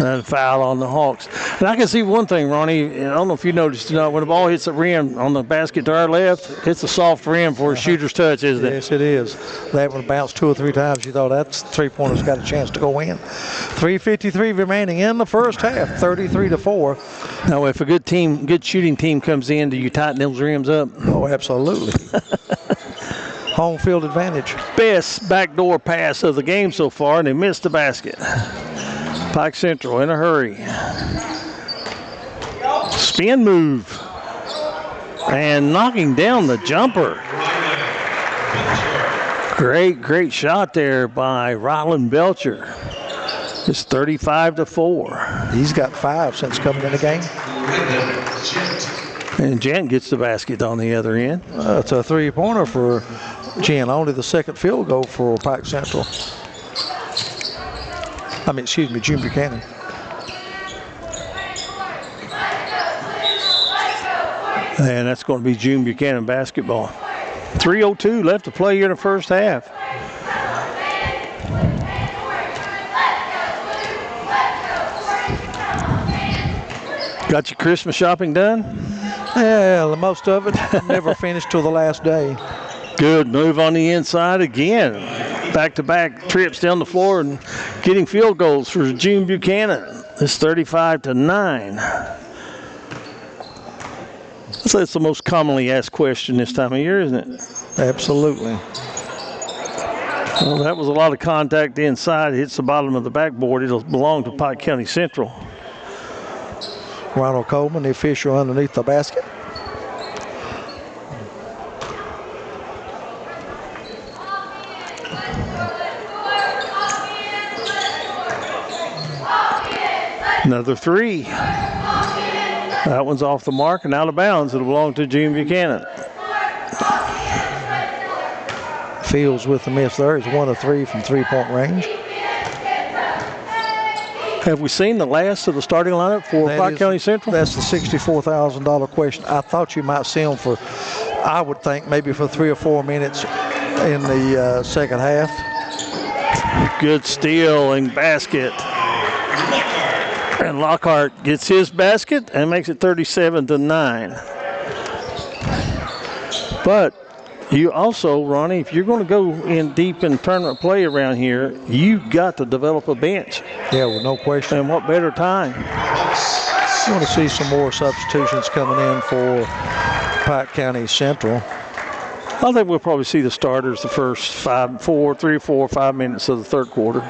S5: And foul on the Hawks. And I can see one thing, Ronnie. I don't know if you noticed or not. When the ball hits the rim on the basket to our left, it's a soft rim for a shooter's touch, isn't it?
S4: Yes, it is. That one bounced 2 or 3 times. You thought that three-pointer's got a chance to go in. 3:53 remaining in the first half, 33-4.
S5: Now, if a good shooting team comes in, do you tighten those rims up?
S4: Oh, absolutely. Home field advantage.
S5: Best backdoor pass of the game so far, and they missed the basket. Pike Central in a hurry. Spin move. And knocking down the jumper. Great shot there by Ryland Belcher. It's 35-4.
S4: He's got 5 since coming in the game.
S5: And Gent gets the basket on the other end.
S4: It's a three-pointer for Gent. Only the second field goal for Pike Central. June Buchanan.
S5: And that's going to be June Buchanan basketball. 3:02 left to play here in the first half. Got your Christmas shopping done?
S4: Yeah, most of it never finished till the last day.
S5: Good move on the inside again. Back-to-back trips down the floor and getting field goals for June Buchanan. It's 35-9. So that's the most commonly asked question this time of year, isn't it?
S4: Absolutely.
S5: Well, that was a lot of contact inside. It hits the bottom of the backboard. It'll belong to Pike County Central.
S4: Ronald Coleman, the official underneath the basket.
S5: Another three. That one's off the mark and out of bounds. It'll belong to June Buchanan.
S4: Fields with the miss there. He's 1 of 3 from three-point range.
S5: Have we seen the last of the starting lineup for Pike County Central?
S4: That's the $64,000 question. I thought you might see them for, I would think, maybe for 3 or 4 minutes in the second half.
S5: Good steal and basket. And Lockhart gets his basket and makes it 37-9. But You also, Ronnie, if you're going to go in deep in tournament play around here, you've got to develop a bench.
S4: Yeah, well, no question.
S5: And what better time?
S4: You want to see some more substitutions coming in for Pike County Central.
S5: I think we'll probably see the starters the first 3 or 4 or 5 minutes of the third quarter,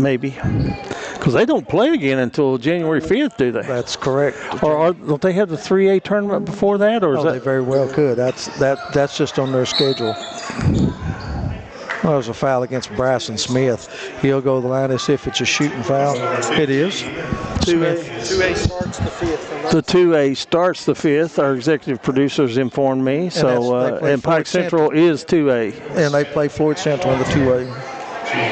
S5: maybe. Because they don't play again until January 5th, do they?
S4: That's correct.
S5: Or don't they have the 3A tournament before that? Or is that?
S4: They very well could. That's just on their schedule. Well, there's a foul against Bryson Smith. He'll go to the line as if it's a shooting foul. It is.
S5: 2A starts the 5th. The 2A starts the 5th. Our executive producers informed me. And Pike Central is 2A.
S4: And they play Floyd Central in the 2A.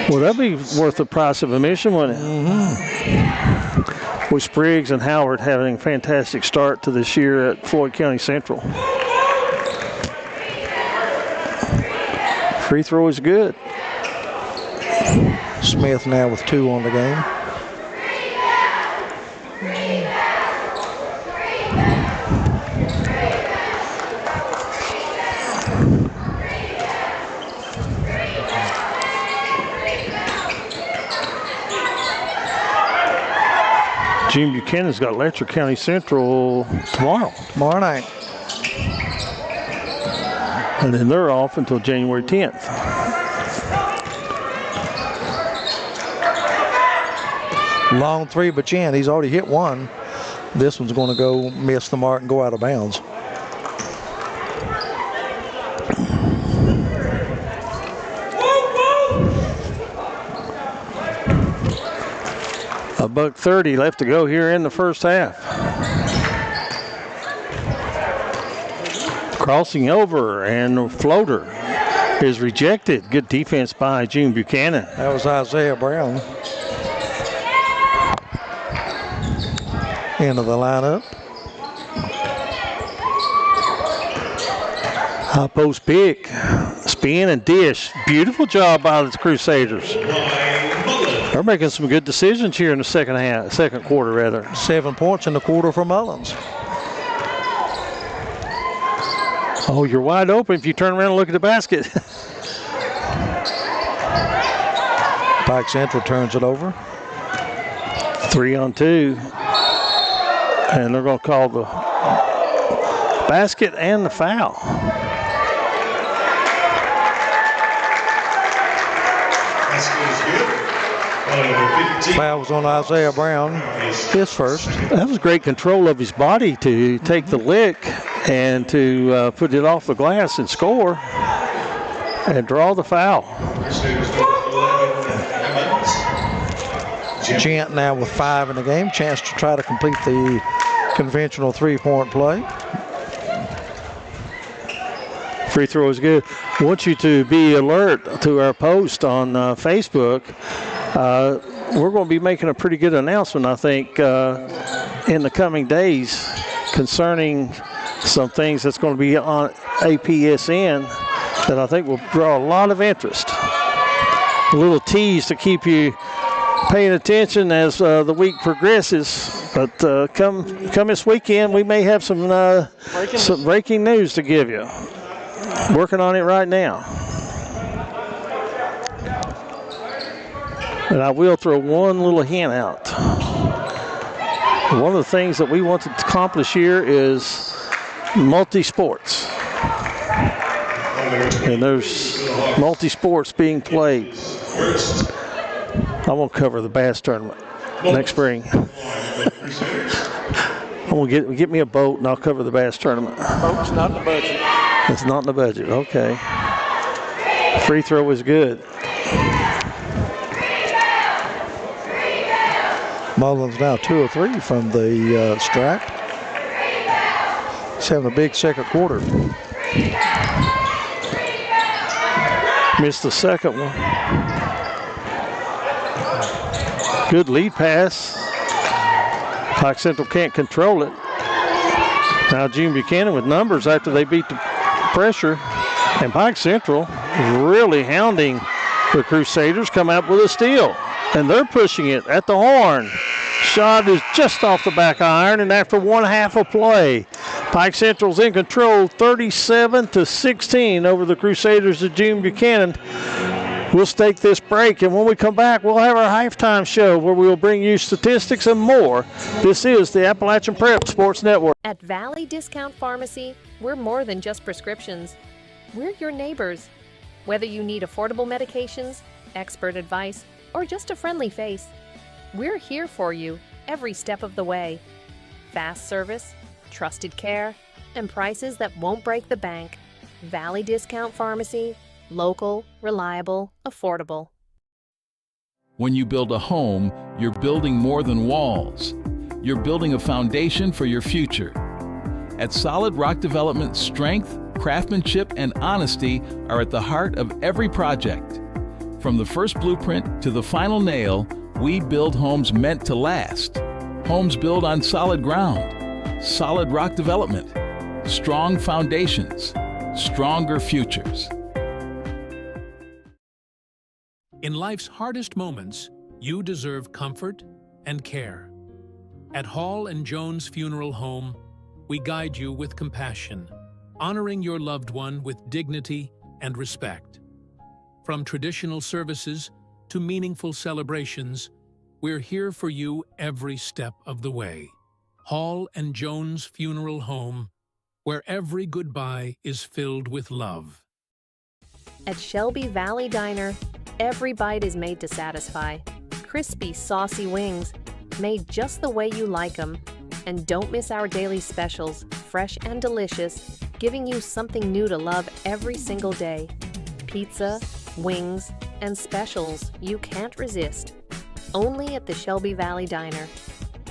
S5: Well, that'd be worth the price of admission, wouldn't it?
S4: Mm-hmm.
S5: With Spriggs and Howard having a fantastic start to this year at Floyd County Central. Free throw is good.
S4: Smith now with 2 on the game.
S5: Jim Buchanan's got Letcher County Central tomorrow.
S4: Tomorrow night.
S5: And then they're off until January 10th.
S4: Long 3, Buchanan. He's already hit 1. This one's going to go miss the mark and go out of bounds.
S5: $1:30 left to go here in the first half. Crossing over, and the floater is rejected. Good defense by June Buchanan.
S4: That was Isaiah Brown. Into the lineup.
S5: High post pick, spin and dish. Beautiful job by the Crusaders. They're making some good decisions here in the second quarter rather.
S4: 7 points in the quarter for Mullins.
S5: Oh, you're wide open if you turn around and look at the basket.
S4: Pike Central turns it over.
S5: 3-on-2. And they're going to call the basket and the foul.
S4: Foul was on Isaiah Brown, his first.
S5: That was great control of his body to take the lick and to put it off the glass and score and draw the foul.
S4: Gent now with 5 in the game. Chance to try to complete the conventional 3-point play.
S5: Free throw is good. I want you to be alert to our post on Facebook. We're going to be making a pretty good announcement, I think, in the coming days concerning some things that's going to be on APSN that I think will draw a lot of interest. A little tease to keep you paying attention as the week progresses. But come this weekend, we may have some breaking news to give you. Working on it right now. And I will throw one little hint out. One of the things that we want to accomplish here is multi-sports. And there's multi-sports being played. I'm going to cover the bass tournament next spring. I'm going to get me a boat and I'll cover the bass tournament.
S4: Boat's not in the budget.
S5: It's not in the budget, okay. Free throw is good.
S4: Mullins now 2 of 3 from the stripe. He's having a big second quarter.
S5: Missed the second one. Good lead pass. Pike Central can't control it. Now June Buchanan with numbers after they beat the pressure. And Pike Central really hounding the Crusaders, come out with a steal. And they're pushing it at the horn. Shot is just off the back iron, and after 1/2 of play, Pike Central's in control 37-16 over the Crusaders of June Buchanan. We'll take this break, and when we come back, we'll have our halftime show where we'll bring you statistics and more. This is the Appalachian Prep Sports Network.
S6: At Valley Discount Pharmacy, we're more than just prescriptions. We're your neighbors. Whether you need affordable medications, expert advice, or just a friendly face, we're here for you every step of the way. Fast service, trusted care, and prices that won't break the bank. Valley Discount Pharmacy. Local, reliable, affordable.
S2: When you build a home, you're building more than walls. You're building a foundation for your future. At Solid Rock Development, strength, craftsmanship, and honesty are at the heart of every project. From the first blueprint to the final nail, we build homes meant to last. Homes built on solid ground. Solid Rock Development. Strong foundations. Stronger futures.
S3: In life's hardest moments, you deserve comfort and care. At Hall & Jones Funeral Home, we guide you with compassion, honoring your loved one with dignity and respect. From traditional services to meaningful celebrations, we're here for you every step of the way. Hall & Jones Funeral Home, where every goodbye is filled with love.
S6: At Shelby Valley Diner, every bite is made to satisfy. Crispy, saucy wings, made just the way you like them. And don't miss our daily specials, fresh and delicious, giving you something new to love every single day. Pizza, wings, and specials you can't resist. Only at the Shelby Valley Diner.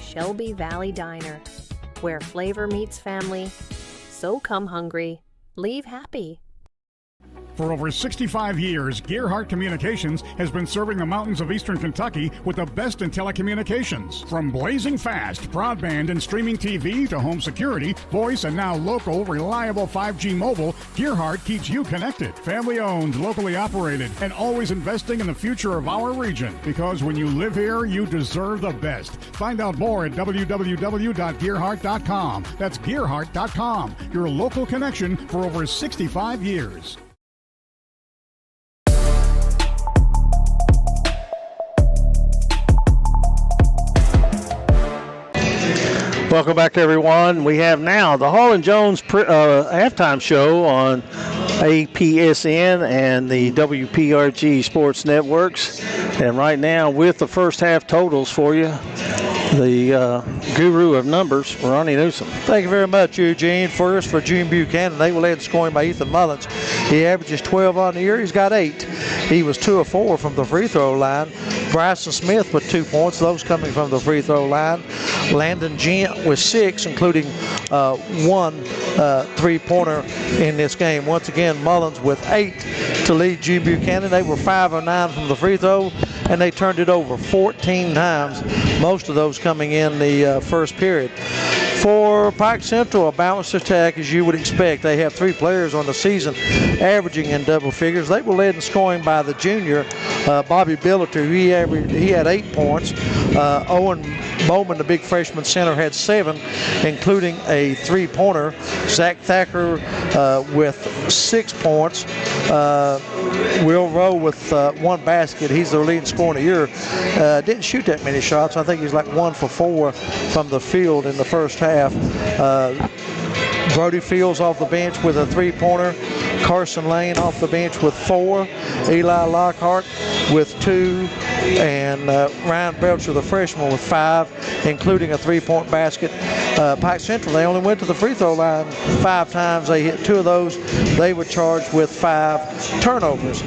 S6: Shelby Valley Diner, where flavor meets family. So come hungry, leave happy.
S10: For over 65 years, Gearhart Communications has been serving the mountains of eastern Kentucky with the best in telecommunications. From blazing fast broadband and streaming TV to home security, voice, and now local, reliable 5G mobile, Gearhart keeps you connected. Family owned, locally operated, and always investing in the future of our region. Because when you live here, you deserve the best. Find out more at www.gearhart.com. That's gearhart.com, your local connection for over 65 years.
S5: Welcome back, everyone. We have now the Hall & Jones halftime show on APSN and the WPRG Sports Networks. And right now, with the first half totals for you, the guru of numbers, Ronnie Newsom.
S4: Thank you very much, Eugene. First for June Buchanan, they were led in scoring by Ethan Mullins. He averages 12 on the year. He's got 8. He was 2 of 4 from the free throw line. Bryson Smith with 2 points, those coming from the free throw line. Landon Gent with 6, including 1 3-pointer in this game. Once again, Mullins with 8 to lead June Buchanan. They were 5 of 9 from the free throw, and they turned it over 14 times, most of those coming in the first period. For Pike Central, a balanced attack as you would expect. They have 3 players on the season averaging in double figures. They were led in scoring by the junior, Bobby Billiter. He had 8 points. Owen Bowman, the big freshman center, had 7, including a 3-pointer. Zach Thacker with 6 points. Will Rowe with 1 basket. He's their leading scorer in the year. Didn't shoot that many shots. I think he's like 1 for 4 from the field in the first half. Brody Fields off the bench with a 3-pointer. Carson Lane off the bench with 4. Eli Lockhart with 2. And Ryan Belcher, the freshman, with 5, including a 3-point basket. Pike Central, they only went to the free throw line 5 times. They hit 2 of those. They were charged with 5 turnovers.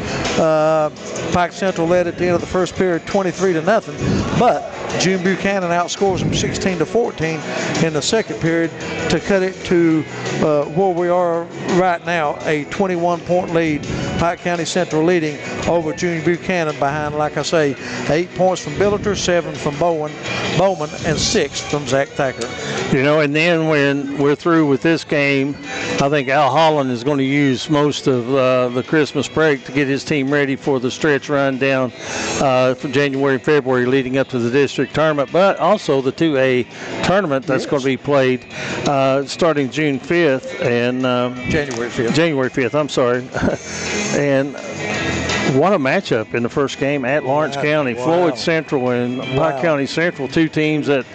S4: Pike Central led at the end of the first period 23-0, but June Buchanan outscores them 16-14 in the second period to cut it to where we are right now, a 21-point lead. Pike County Central leading over Junior Buchanan behind, like I say, 8 points from Billiter, 7 from Bowman, and 6 from Zach Thacker.
S5: You know, and then when we're through with this game, I think Al Holland is going to use most of the Christmas break to get his team ready for the stretch run down for January and February leading up to the district tournament, but also the 2A tournament that's going to be played starting June 5th and
S4: January 5th.
S5: January 5th, I'm sorry. And what a matchup in the first game at Lawrence County.
S4: Wow.
S5: Floyd Central and Pike County Central, 2 teams that,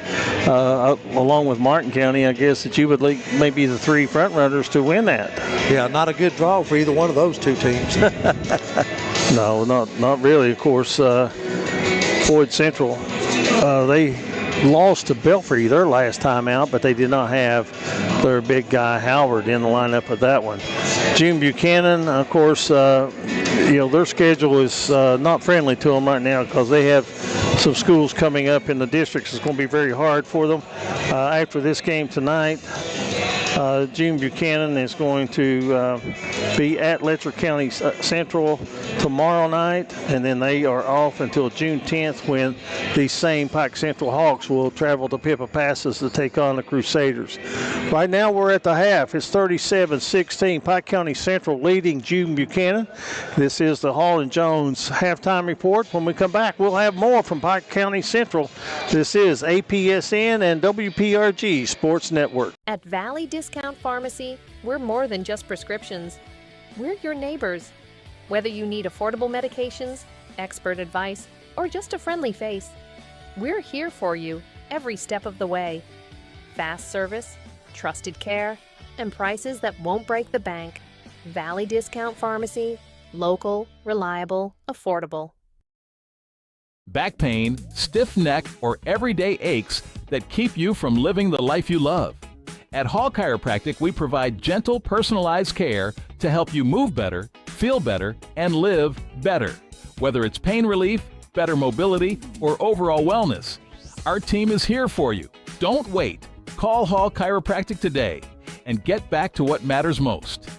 S5: along with Martin County, I guess that you would lead maybe the 3 front runners to win that.
S4: Yeah, not a good draw for either one of those 2 teams.
S5: No, not really. Of course, Floyd Central, they lost to Belfry their last time out, but they did not have their big guy Howard in the lineup of that one. June Buchanan, of course, their schedule is not friendly to them right now because they have some schools coming up in the districts. It's going to be very hard for them. After this game tonight, June Buchanan is going to be at Letcher County Central tomorrow night, and then they are off until June 10th when these same Pike Central Hawks will travel to Pippa Passes to take on the Crusaders. Right now we're at the half. It's 37-16. Pike County Central leading June Buchanan. This is the Hall and Jones halftime report. When we come back, we'll have more from Pike County Central. This is APSN and WPRG Sports Network.
S6: At Valley Discount Pharmacy, we're more than just prescriptions. We're your neighbors. Whether you need affordable medications, expert advice, or just a friendly face, we're here for you every step of the way. Fast service, trusted care, and prices that won't break the bank. Valley Discount Pharmacy, local, reliable, affordable.
S2: Back pain, stiff neck, or everyday aches that keep you from living the life you love. At Hall Chiropractic, we provide gentle, personalized care to help you move better, feel better, and live better. Whether it's pain relief, better mobility, or overall wellness, our team is here for you. Don't wait. Call Hall Chiropractic today and get back to what matters most.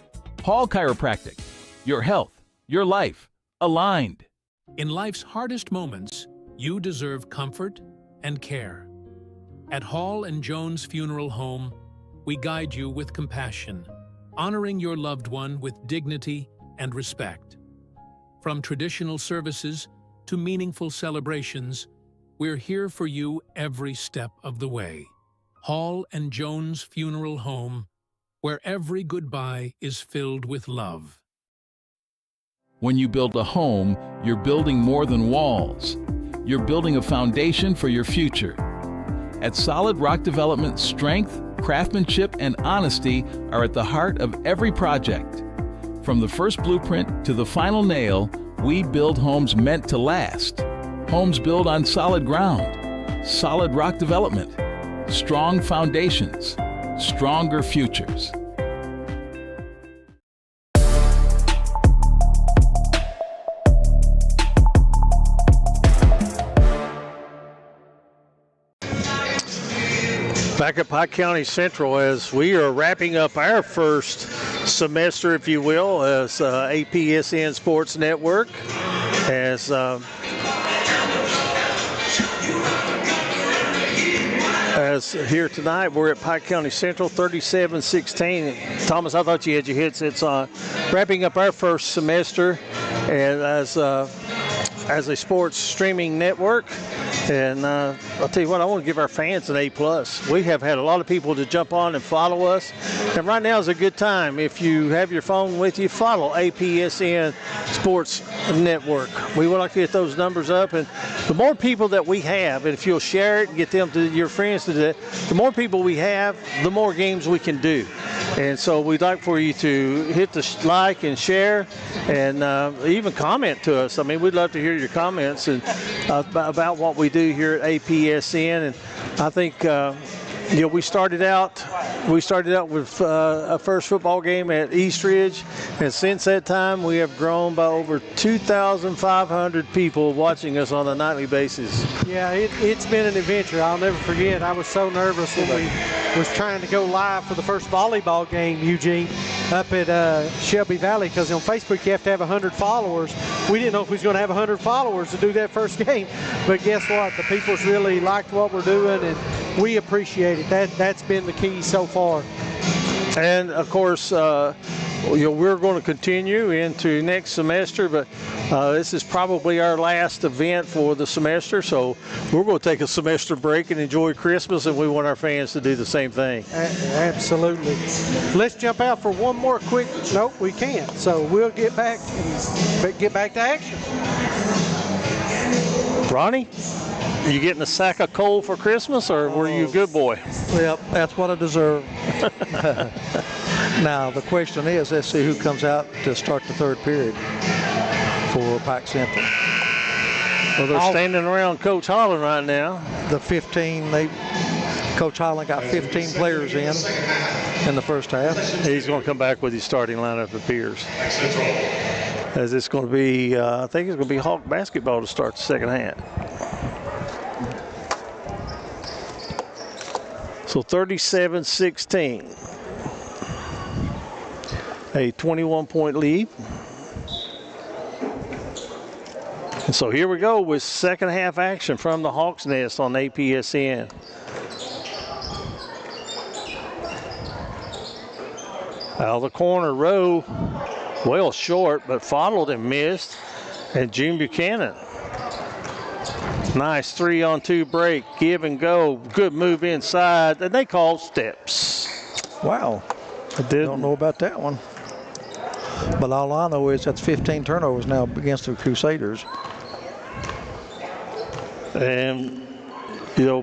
S2: Hall Chiropractic. Your health, your life, aligned.
S3: In life's hardest moments, you deserve comfort and care. At Hall and Jones Funeral Home, we guide you with compassion, honoring your loved one with dignity and respect. From traditional services to meaningful celebrations, we're here for you every step of the way. Hall and Jones Funeral Home, where every goodbye is filled with love.
S2: When you build a home, you're building more than walls. You're building a foundation for your future. At Solid Rock Development, strength, craftsmanship, and honesty are at the heart of every project. From the first blueprint to the final nail, we build homes meant to last. Homes built on solid ground. Solid Rock Development. Strong foundations. Stronger futures.
S5: Back at Pike County Central as we are wrapping up our first semester, if you will, as APSN Sports Network. As here tonight, we're at Pike County Central, 37-16. Thomas, I thought you had your headsets on. Wrapping up our first semester and as a sports streaming network. And I'll tell you what, I want to give our fans an A+. We have had a lot of people to jump on and follow us. And right now is a good time. If you have your phone with you, follow APSN Sports Network. We would like to get those numbers up. And the more people that we have, and if you'll share it and get them to your friends to do it, the more people we have, the more games we can do. And so we'd like for you to hit the like and share and even comment to us. I mean, we'd love to hear your comments and about what we do here at APSN. And I think we started out with a first football game at East Ridge, and since that time we have grown by over 2,500 people watching us on a nightly basis.
S11: Yeah, it's been an adventure. I'll never forget. I was so nervous when we was trying to go live for the first volleyball game, Eugene, up at Shelby Valley, because on Facebook you have to have 100 followers. We didn't know if we was going to have 100 followers to do that first game, but guess what? The people's really liked what we're doing, and we appreciate it. That's been the key so far.
S5: And of course, we're going to continue into next semester, but this is probably our last event for the semester, so we're going to take a semester break and enjoy Christmas, and we want our fans to do the same thing.
S11: Absolutely. Let's jump out for one more quick. Nope, we can't. So we'll get back to action.
S5: Ronnie, are you getting a sack of coal for Christmas, or were you a good boy?
S4: Yep, that's what I deserve. Now, the question is, let's see who comes out to start the third period for Pike Central.
S5: Well, they're standing around Coach Holland right now.
S4: The 15, Coach Holland got 15 players in the first half.
S5: He's going to come back with his starting lineup, it appears. As it's going to be, I think it's going to be Hawk basketball to start the second half. So 37-16. A 21-point lead. And so here we go with second half action from the Hawks Nest on APSN. Out of the corner, Rowe, well short, but followed and missed. And June Buchanan. Nice 3-on-2 break, give and go. Good move inside, and they called steps.
S4: Wow, I don't know about that one. But all I know is that's 15 turnovers now against the Crusaders.
S5: And,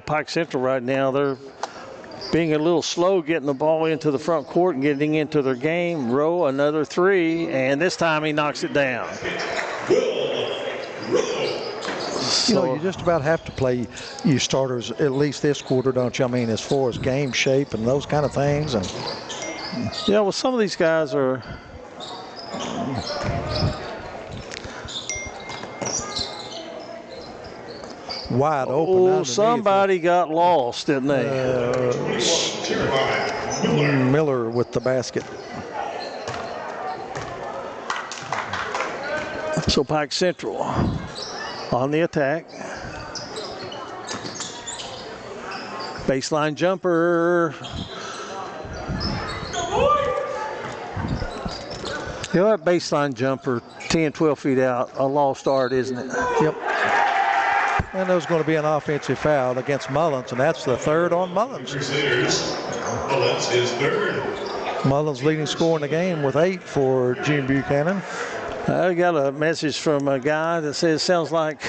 S5: Pike Central right now, they're being a little slow getting the ball into the front court and getting into their game. Rowe, another three, and this time he knocks it down.
S4: You just about have to play you starters at least this quarter, don't you? I mean, as far as game shape and those kind of things. And
S5: yeah, well, some of these guys are
S4: wide open.
S5: Somebody got lost, didn't they?
S4: Miller with the basket.
S5: So Pike Central on the attack. Baseline jumper. That baseline jumper, 10, 12 feet out, a lost art, isn't it?
S4: Yep. And there's going to be an offensive foul against Mullins, and that's the third on Mullins.
S9: Mullins is third.
S4: Mullins leading scorer in the game with 8 for Gene Buchanan.
S5: I got a message from a guy that says, sounds like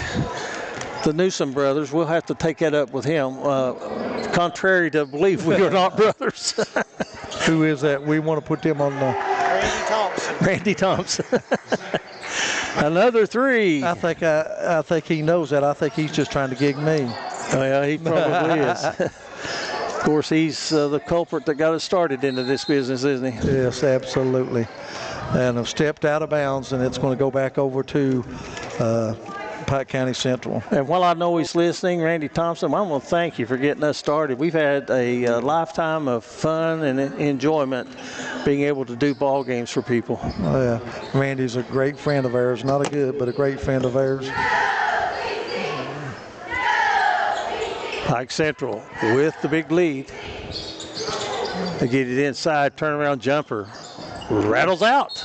S5: the Newsom brothers. We'll have to take that up with him. Contrary to belief, we are not brothers.
S4: Who is that? We want to put them on the...
S5: Randy Thompson. Another three.
S4: I think he knows that. I think he's just trying to gig me.
S5: Oh, yeah, he probably is. Of course, he's the culprit that got us started into this business, isn't he?
S4: Yes, absolutely. And have stepped out of bounds, and it's going to go back over to Pike County Central.
S5: And while I know he's listening, Randy Thompson, I want to thank you for getting us started. We've had a lifetime of fun and enjoyment being able to do ball games for people.
S4: Oh, yeah. Randy's a great friend of ours. Not a good, but a great friend of ours.
S5: Pike Central with the big lead. They get it inside, turnaround jumper. Rattles out.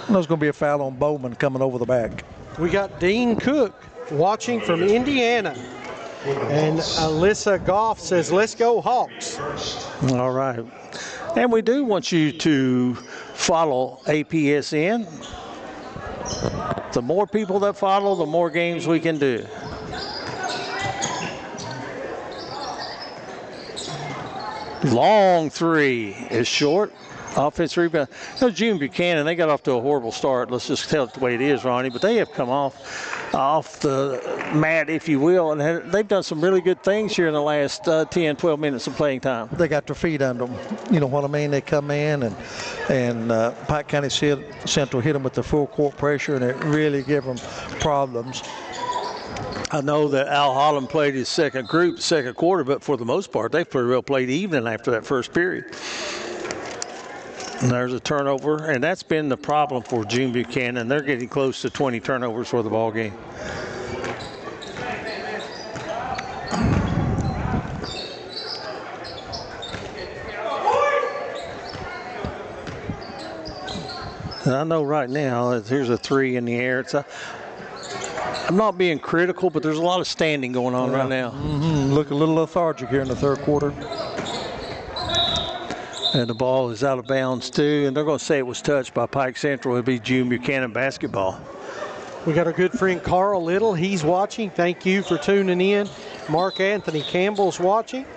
S4: There's going to be a foul on Bowman coming over the back.
S11: We got Dean Cook watching from Indiana. And Alyssa Goff says, let's go Hawks.
S5: All right. And we do want you to follow APSN. The more people that follow, the more games we can do. Long three is short. Offense rebound. June Buchanan, they got off to a horrible start. Let's just tell it the way it is, Ronnie. But they have come off the mat, if you will, and they've done some really good things here in the last 10, 12 minutes of playing time.
S4: They got their feet under them. You know what I mean? They come in and Pike County Central hit them with the full court pressure, and it really gave them problems.
S5: I know that Al Holland played his second quarter, but for the most part, they pretty well played even after that first period. And there's a turnover, and that's been the problem for June Buchanan. They're getting close to 20 turnovers for the ball game. And I know right now, here's a 3 in the air. I'm not being critical, but there's a lot of standing going on right now.
S1: Look a little lethargic here in the third quarter.
S5: And the ball is out of bounds too, and they're going to say it was touched by Pike Central. It'll be June Buchanan basketball.
S11: We got our good friend Carl Little. He's watching. Thank you for tuning in. Mark Anthony Campbell's watching.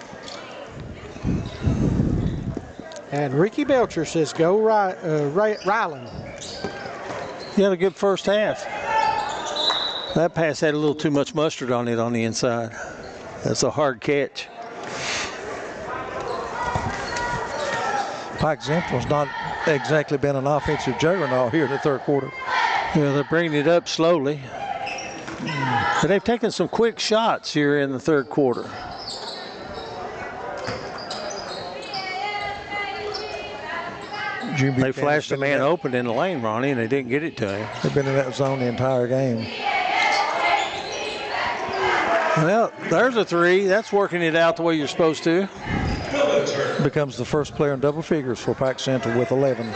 S11: And Ricky Belcher says, go Ryland.
S5: He had a good first half. That pass had a little too much mustard on it on the inside. That's a hard catch.
S1: Pike Central's not exactly been an offensive juggernaut here in the third quarter.
S5: Yeah, they're bringing it up slowly. But they've taken some quick shots here in the third quarter. They flashed a man open in the lane, Ronnie, and they didn't get it to him.
S1: They've been in that zone the entire game.
S5: Well, there's a 3. That's working it out the way you're supposed to.
S1: Becomes the first player in double figures for Pike Central with 11.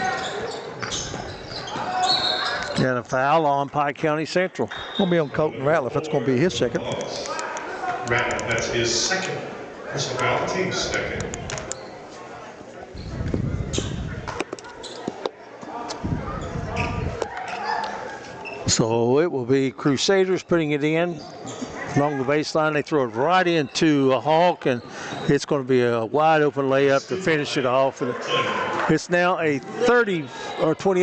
S5: Got a foul on Pike County Central.
S1: Going to be on Colton Ratliff. That's going to be his second.
S9: Ratliff, that's his second. Personal foul, team's second.
S5: So it will be Crusaders putting it in along the baseline. They throw it right into a Hawk, and it's going to be a wide open layup to finish it off. And it's now a 30 point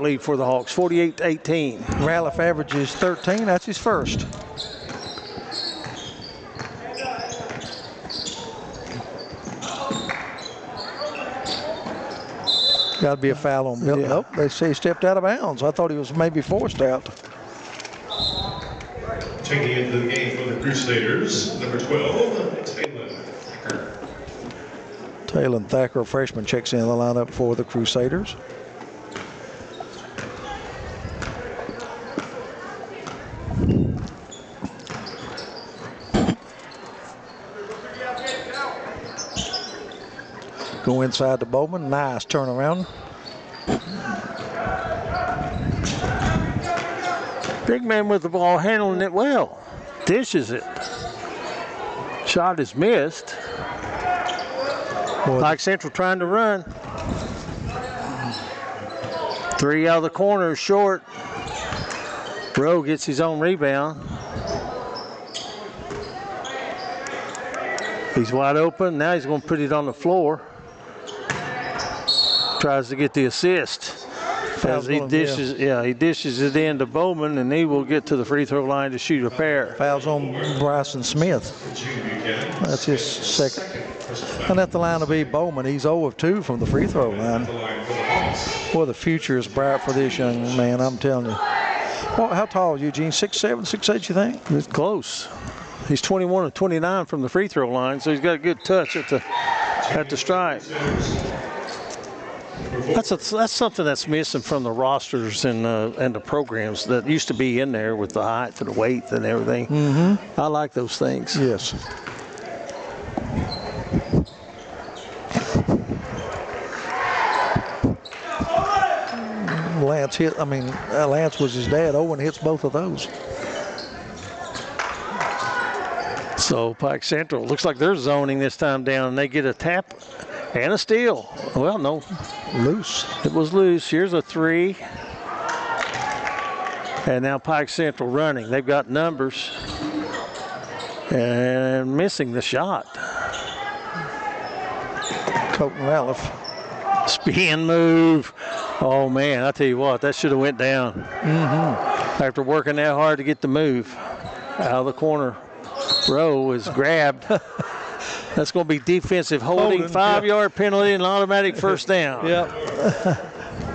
S5: lead for the Hawks, 48-18.
S1: Ratliff averages 13. That's his first. Got to be a foul on Milton. Nope, they say he stepped out of bounds. I thought he was maybe forced out.
S9: Checking into the game for the Crusaders, number 12, Taylor Thacker.
S1: Taylor Thacker, a freshman, checks in the lineup for the Crusaders. Go inside to Bowman. Nice turnaround.
S5: Big man with the ball, handling it well. Dishes it. Shot is missed. Pike Central trying to run. 3 out of the corner is short. Rowe gets his own rebound. He's wide open. Now he's going to put it on the floor. Tries to get the assist. As he dishes, he dishes it in to Bowman, and he will get to the free throw line to shoot a pair.
S1: Fouls on Bryson Smith. That's his second. And at the line will be Bowman. He's 0 of 2 from the free throw line. Boy, the future is bright for this young man, I'm telling you. Well, how tall is Eugene? 6'7", 6'8", you think?
S5: It's close. He's 21 of 29 from the free throw line, so he's got a good touch at the stripe. That's something that's missing from the rosters and the programs that used to be in there with the height and the weight and everything.
S1: Mm-hmm.
S5: I like those things.
S1: Yes. Lance was his dad. Owen hits both of those.
S5: So Pike Central looks like they're zoning this time down, and they get a tap and a steal. Well, no.
S1: Loose.
S5: It was loose. Here's a 3. And now Pike Central running. They've got numbers and missing the shot.
S1: Colton Ratliff.
S5: Spin move. Oh, man, I tell you what, that should have went down.
S1: Mm-hmm.
S5: After working that hard to get the move. Out of the corner. Rowe is grabbed. That's going to be defensive holding 5-yard penalty, and automatic first down.
S1: Yep.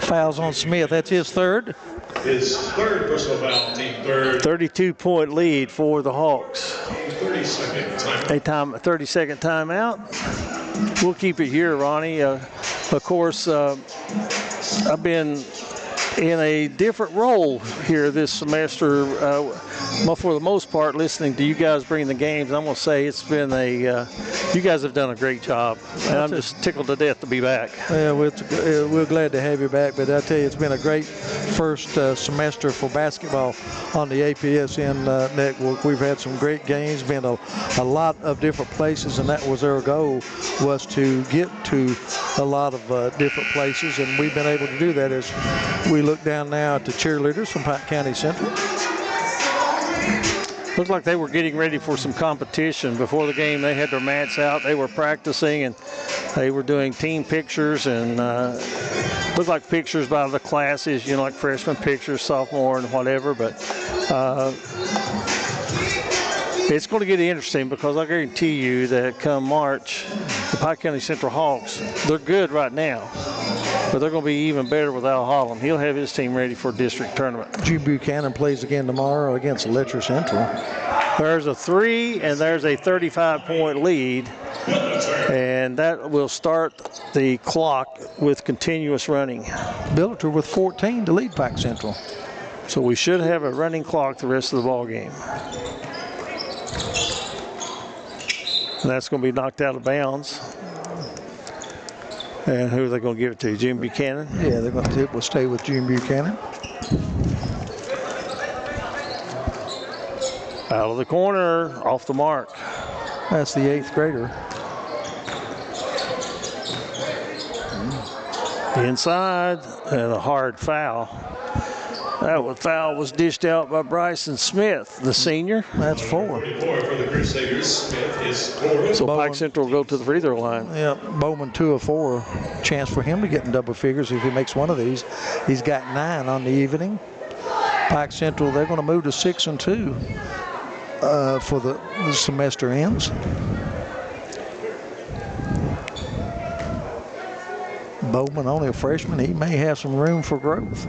S1: Fouls on Smith. That's his third.
S9: His third personal foul, team third.
S5: 32-point lead for the Hawks.
S9: 30-second timeout.
S5: 30-second timeout. We'll keep it here, Ronnie. Of course, I've been in a different role here this semester, for the most part, listening to you guys bring the games. I'm going to say it's been you guys have done a great job, and I'm just tickled to death to be back.
S4: Yeah, we're glad to have you back, but I tell you, it's been a great first semester for basketball on the APSN network. We've had some great games, been a lot of different places, and that was our goal, was to get to a lot of different places, and we've been able to do that as we look down now at the cheerleaders from Pike County Central.
S5: Looked like they were getting ready for some competition. Before the game, they had their mats out. They were practicing, and they were doing team pictures, and looked like pictures by the classes, like freshman pictures, sophomore, and whatever. But it's going to get interesting, because I guarantee you that come March, the Pike County Central Hawks, they're good right now, but they're going to be even better with Al Holland. He'll have his team ready for district tournament.
S4: Buchanan plays again tomorrow against Letcher Central.
S5: There's a 3, and there's a 35-point lead, and that will start the clock with continuous running.
S4: Billiter with 14 to lead Pike Central.
S5: So we should have a running clock the rest of the ball game. And that's going to be knocked out of bounds. And who are they going to give it to? Jim Buchanan?
S4: Yeah, they're going to will stay with Jim Buchanan.
S5: Out of the corner, off the mark.
S4: That's the 8th grader.
S5: Inside, and a hard foul. That foul was dished out by Bryson Smith, the senior.
S4: That's 4.
S9: 44 for the Crusaders. Smith is 4.
S5: So Pike Central will go to the free throw line.
S4: Yeah, Bowman 2 of 4. Chance for him to get in double figures if he makes one of these. He's got 9 on the evening. Pike Central, they're going to move to 6 and 2 for the semester ends. Bowman, only a freshman, he may have some room for growth.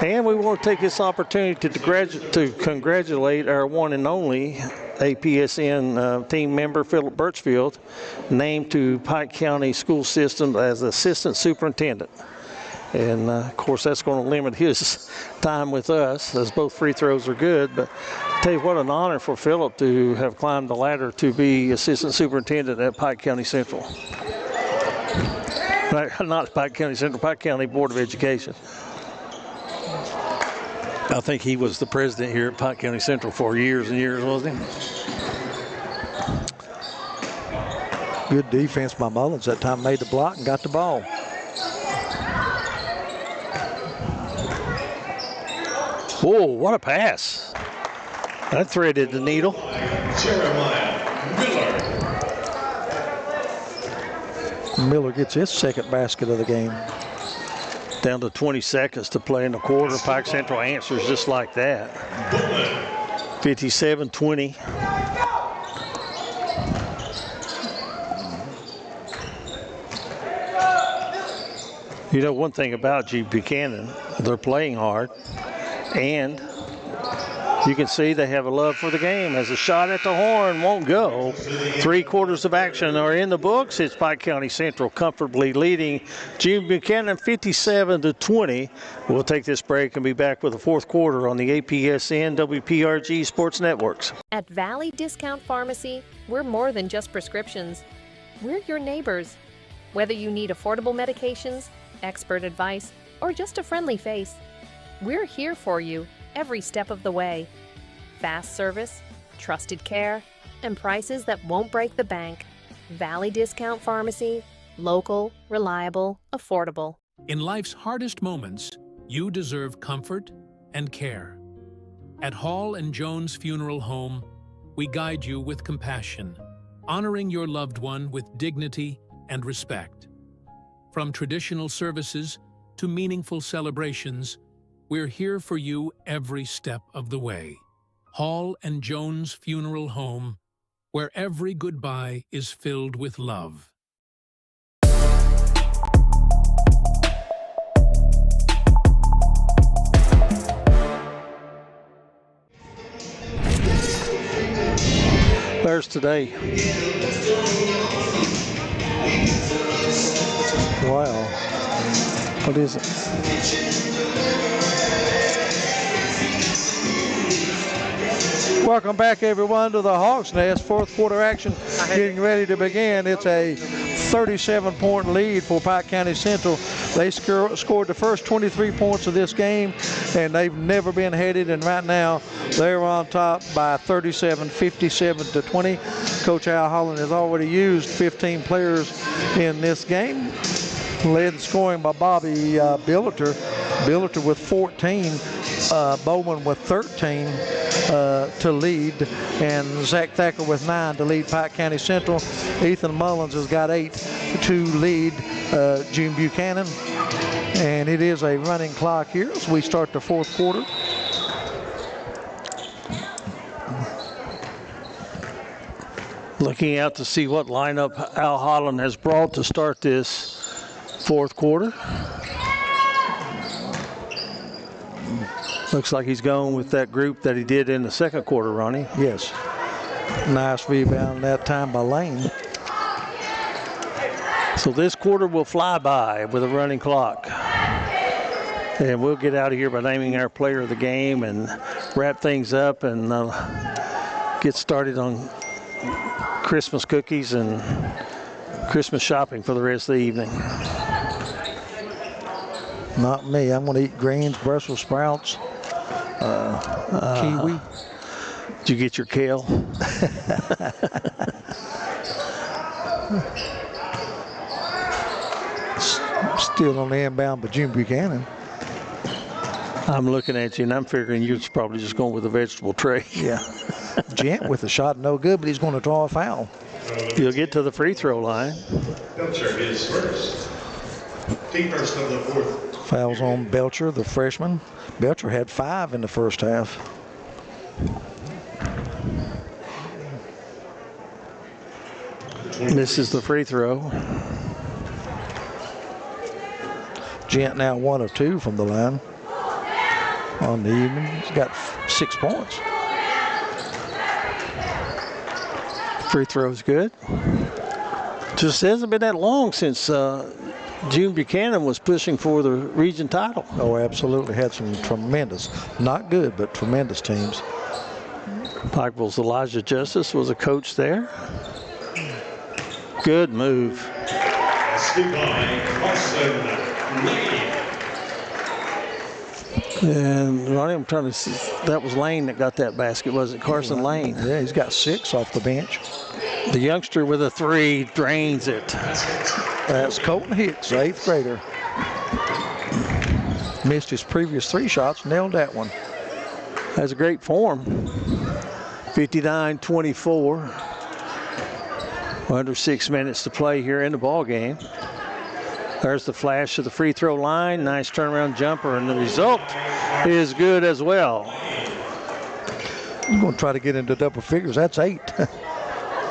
S5: And we want to take this opportunity to congratulate our one and only APSN team member, Philip Birchfield, named to Pike County School System as Assistant Superintendent. And, of course, that's going to limit his time with us, as both free throws are good. But I'll tell you what, an honor for Philip to have climbed the ladder to be Assistant Superintendent at Pike County Central. Not Pike County Central, Pike County Board of Education. I think he was the president here at Pike County Central for years and years, wasn't he?
S4: Good defense by Mullins that time, made the block and got the ball.
S5: Whoa, what a pass. That threaded the needle.
S9: Jeremiah Miller.
S4: Miller gets his second basket of the game.
S5: Down to 20 seconds to play in the quarter. Pike Central answers just like that. 57-20. You know, one thing about G. Buchanan, they're playing hard, and you can see they have a love for the game. As a shot at the horn won't go. 3 quarters of action are in the books. It's Pike County Central comfortably leading G. Buchanan 57-20. We'll take this break and be back with the 4th quarter on the APSN WPRG Sports Networks.
S6: At Valley Discount Pharmacy, we're more than just prescriptions. We're your neighbors. Whether you need affordable medications, expert advice, or just a friendly face, we're here for you every step of the way. Fast service, trusted care, and prices that won't break the bank. Valley Discount Pharmacy, local, reliable, affordable.
S3: In life's hardest moments, you deserve comfort and care. At Hall and Jones Funeral Home, we guide you with compassion, honoring your loved one with dignity and respect. From traditional services to meaningful celebrations, we're here for you every step of the way. Hall and Jones Funeral Home, where every goodbye is filled with love.
S5: There's today.
S4: Wow. What is it?
S1: Welcome back, everyone, to the Hawks Nest. Fourth quarter action getting ready to begin. It's a 37-point lead for Pike County Central. They scored the first 23 points of this game, and they've never been headed. And right now, they're on top by 37, 57-20. Coach Al Holland has already used 15 players in this game. Led in scoring by Bobby Billiter. Billiter with 14, Bowman with 13 to lead, and Zach Thacker with 9 to lead Pike County Central. Ethan Mullins has got 8 to lead June Buchanan. And it is a running clock here as we start the fourth quarter.
S5: Looking out to see what lineup Al Holland has brought to start this fourth quarter. Looks like he's going with that group that he did in the second quarter, Ronnie.
S1: Yes. Nice rebound that time by Lane.
S5: So this quarter will fly by with a running clock. And we'll get out of here by naming our player of the game and wrap things up and get started on Christmas cookies and Christmas shopping for the rest of the evening.
S1: Not me. I'm going to eat greens, Brussels sprouts, kiwi.
S5: Did you get your kale?
S1: Still on the inbound, but June Buchanan.
S5: I'm looking at you, and I'm figuring you're probably just going with a vegetable tray.
S1: Yeah. Gent with a shot, no good, but he's going to draw a foul.
S5: You'll get to the free throw line.
S9: Belcher is first. Team first on the fourth.
S1: Fouls on Belcher, the freshman. Belcher had 5 in the first half.
S5: This is the free throw.
S1: Gent now 1 of 2 from the line on the evening. He's got 6 points.
S5: Free throw's good. Just hasn't been that long since June Buchanan was pushing for the region title.
S1: Oh, absolutely. Had some tremendous, not good, but tremendous teams.
S5: Pikeville's Elijah Justice was a coach there. Good move. And Ronnie, I'm trying to see, that was Lane that got that basket, was it? Carson Lane.
S1: Yeah, he's got 6 off the bench.
S5: The youngster with a 3 drains it.
S1: That's Colton Hicks, 8th grader. Missed his previous 3 shots, nailed that one.
S5: Has a great form. 59-24. Under 6 minutes to play here in the ball game. There's the flash of the free throw line. Nice turnaround jumper, and the result is good as well.
S1: I'm going to try to get into double figures. That's 8.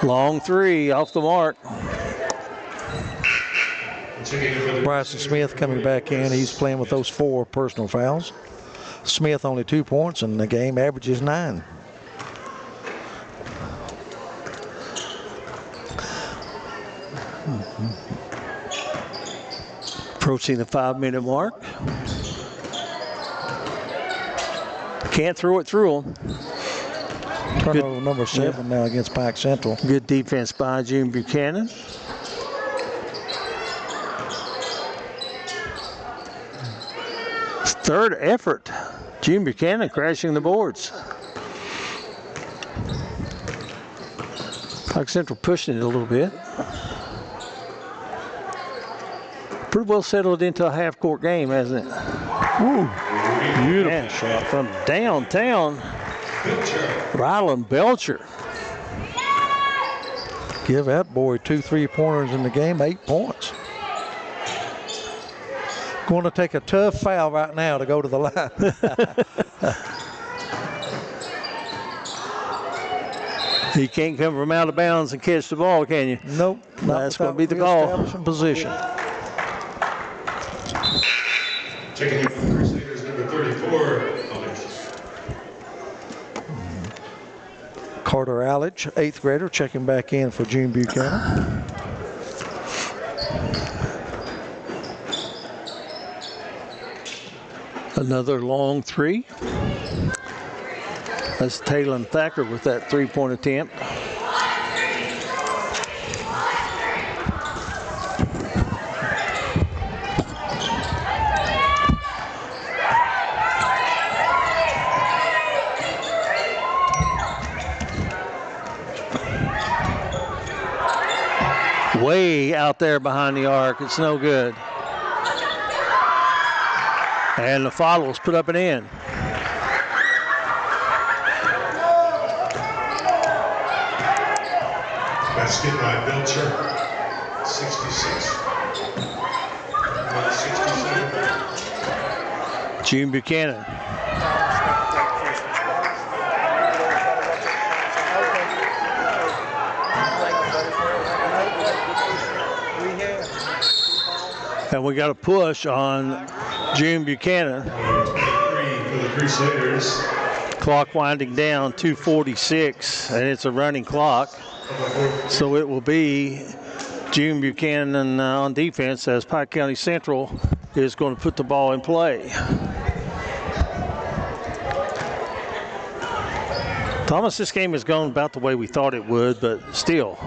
S5: Long 3 off the mark.
S1: Bryson Smith coming back in. He's playing with those 4 personal fouls. Smith only 2 points in the game, averages 9.
S5: Approaching the 5-minute mark. Can't throw it through them.
S1: Turnover number 7 now against Pike Central.
S5: Good defense by June Buchanan. Third effort. June Buchanan crashing the boards. Pike Central pushing it a little bit. Pretty well settled into a half-court game, hasn't it?
S1: Ooh,
S5: beautiful shot from downtown. Rylan Belcher.
S1: Give that boy 2 3-pointers in the game, 8 points. Going to take a tough foul right now to go to the line.
S5: You can't come from out of bounds and catch the ball, can you?
S1: Nope.
S5: That's going to be the call.
S1: Position.
S9: Checking in for the Crusaders, number 34,
S1: Carter Allage, 8th grader, checking back in for June Buchanan.
S5: Another long three. That's Talon Thacker with that three-point attempt. Way out there behind the arc. It's no good. And the follows put up and in.
S9: Basket by Belcher, 66. 167.
S5: June Buchanan. And we got a push on June Buchanan.
S9: 3 for the Crusaders.
S5: Clock winding down, 2:46, and it's a running clock. So it will be June Buchanan on defense as Pike County Central is going to put the ball in play. Thomas, this game has gone about the way we thought it would, but still.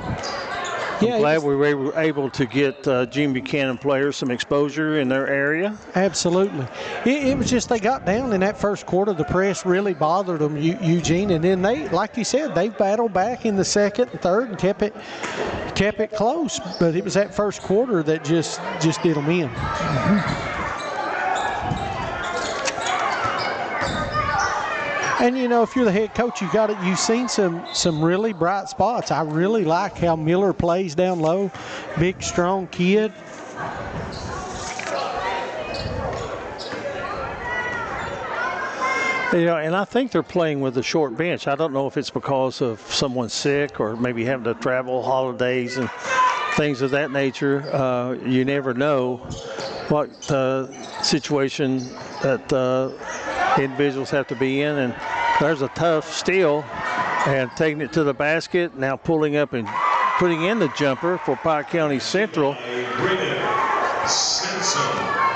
S5: I'm glad we were able to get June Buchanan players some exposure in their area.
S11: Absolutely. It was just they got down in that first quarter. The press really bothered them, Eugene, and then they, like you said, they battled back in the second and third and kept it close. But it was that first quarter that just did them in. And you know, if you're the head coach, you've seen some really bright spots. I really like how Miller plays down low, big, strong kid.
S5: You know, and I think they're playing with a short bench. I don't know if it's because of someone sick or maybe having to travel, holidays and things of that nature. You never know what situation that individuals have to be in, and there's a tough steal and taking it to the basket, now pulling up and putting in the jumper for Pike County Central.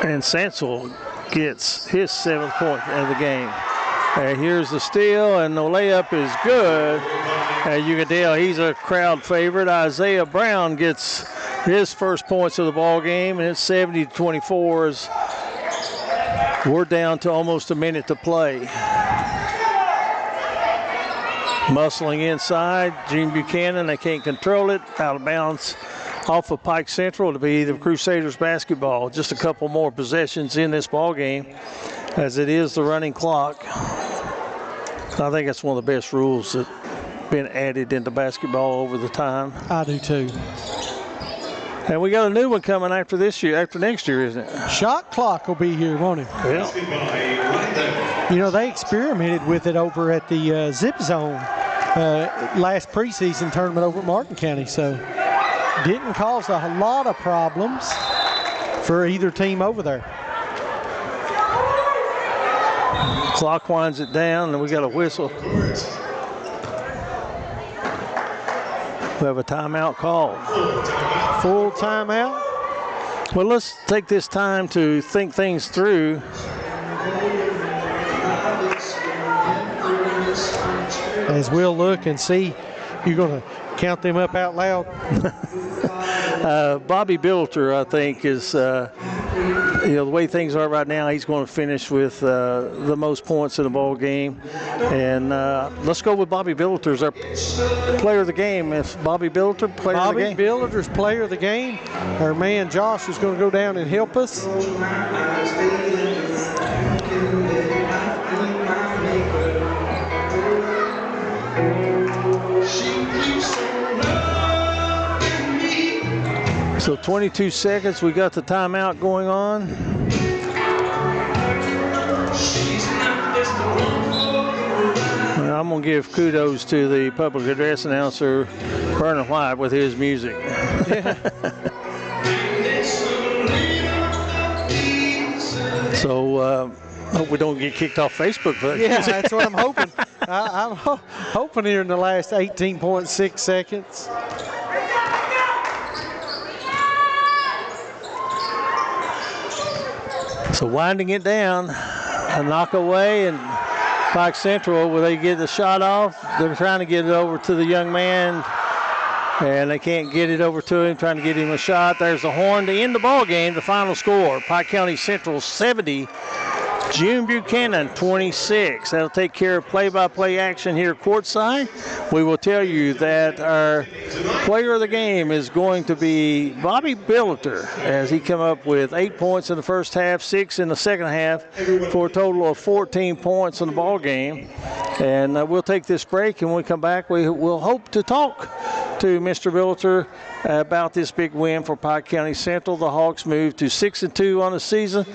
S5: And Sansel gets his 7th point of the game. And here's the steal, and the layup is good. And you can tell he's a crowd favorite. Isaiah Brown gets his first points of the ball game, and it's 70-24 as we're down to almost a minute to play. Muscling inside, June Buchanan, they can't control it. Out of bounds off of Pike Central to be the Crusaders basketball. Just a couple more possessions in this ball game as it is the running clock. I think that's one of the best rules that been added into basketball over the time.
S11: I do too.
S5: And we got a new one coming after next year, isn't it?
S11: Shot clock will be here, won't it?
S5: Yeah.
S11: You know, they experimented with it over at the Zip Zone last preseason tournament over at Martin County, so didn't cause a lot of problems for either team over there.
S5: Clock winds it down, and we got a whistle. We have a timeout called.
S11: Full timeout.
S5: Well, let's take this time to think things through.
S11: As we'll look and see, you're going to count them up out loud.
S5: Bobby Billiter, I think, is, the way things are right now, he's going to finish with the most points in the ball game. And let's go with Bobby Billiter as our player of the game. If Bobby Billiter, player of the game.
S11: Bobby Billiter's player of the game. Our man Josh is going to go down and help us.
S5: So 22 seconds, we got the timeout going on. And I'm going to give kudos to the public address announcer, Vernon White, with his music. So hope we don't get kicked off Facebook for that.
S11: Yeah, that's what I'm hoping. I'm hoping here in the last 18.6 seconds.
S5: So winding it down, a knock away, and Pike Central, will they get the shot off? They're trying to get it over to the young man, and they can't get it over to him, trying to get him a shot. There's the horn to end the ball game. The final score, Pike County Central 70, June Buchanan 26. That'll take care of play-by-play action here courtside. We will tell you that our player of the game is going to be Bobby Billiter, as he come up with 8 points in the first half, 6 in the second half, for a total of 14 points in the ball game. And we'll take this break, and when we come back, we will hope to talk to Mr. Billiter about this big win for Pike County Central. The Hawks moved to 6-2 on the season.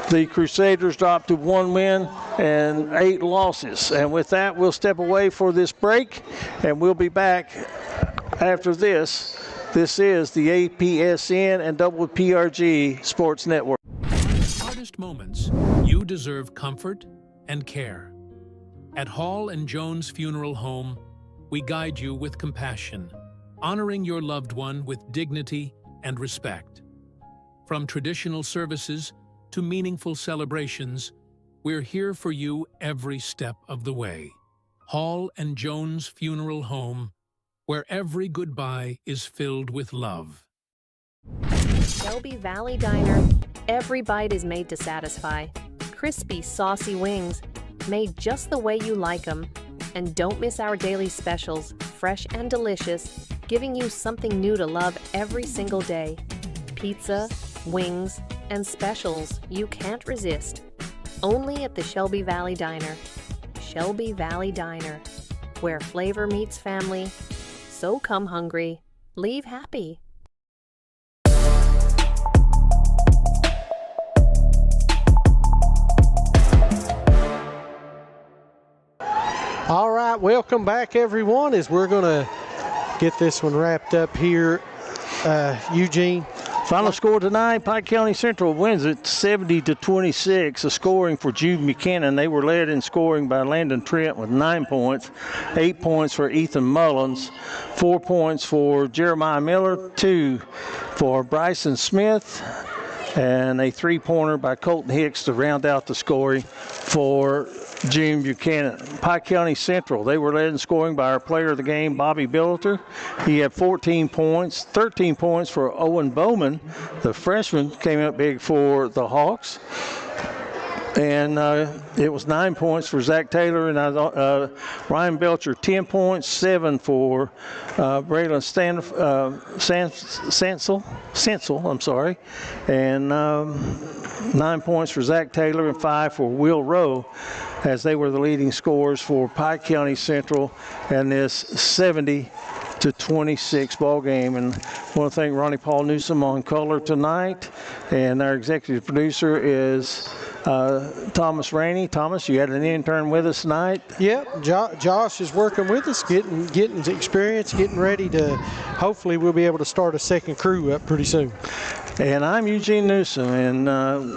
S5: The Crusaders dropped to 1 win and 8 losses. And with that, we'll step away for this break, and we'll be back after this. This is the APSN and WPRG Sports Network.
S3: Hardest moments, you deserve comfort and care. At Hall and Jones Funeral Home, we guide you with compassion, honoring your loved one with dignity and respect. From traditional services to meaningful celebrations, we're here for you every step of the way. Hall and Jones Funeral Home, where every goodbye is filled with love.
S6: Shelby Valley Diner. Every bite is made to satisfy. Crispy, saucy wings, made just the way you like them. And don't miss our daily specials, fresh and delicious, giving you something new to love every single day. Pizza, wings, and specials you can't resist. Only at the Shelby Valley Diner. Shelby Valley Diner, where flavor meets family. So come hungry, leave happy.
S11: All right, welcome back, everyone, as we're going to get this one wrapped up here. Eugene.
S5: Final score tonight, Pike County Central wins it 70-26. A scoring for Jude Buchanan. They were led in scoring by Landon Trent with 9 points, 8 points for Ethan Mullins, 4 points for Jeremiah Miller, 2 for Bryson Smith, and a 3-pointer by Colton Hicks to round out the scoring for June Buchanan. Pike County Central, they were led in scoring by our player of the game, Bobby Billiter. He had 14 points, 13 points for Owen Bowman. The freshman came up big for the Hawks. And it was 9 points for Zach Taylor and Ryan Belcher, 10 points, 7 for Braylon Sensel, I'm sorry, and 9 points for Zach Taylor and 5 for Will Rowe, as they were the leading scorers for Pike County Central in this 70-26 ball game. And I want to thank Ronnie Paul Newsom on color tonight, and our executive producer is Thomas Rainey. Thomas, you had an intern with us tonight.
S11: Yep, Josh is working with us, getting experience, getting ready to, hopefully we'll be able to start a second crew up pretty soon.
S5: And I'm Eugene Newsom, and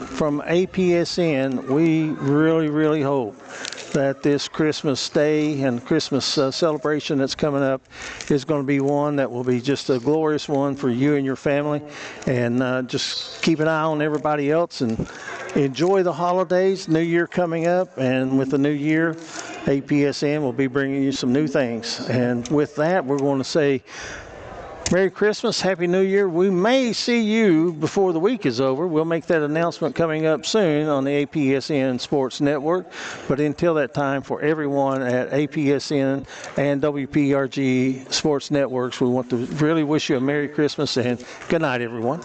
S5: from APSN, we really, really hope that this Christmas day and Christmas celebration that's coming up is going to be one that will be just a glorious one for you and your family. And just keep an eye on everybody else and enjoy the holidays. New Year coming up, and with the new year, APSN will be bringing you some new things. And with that, we're going to say Merry Christmas, Happy New Year. We may see you before the week is over. We'll make that announcement coming up soon on the APSN Sports Network. But until that time, for everyone at APSN and WPRG Sports Networks, we want to really wish you a Merry Christmas and good night, everyone.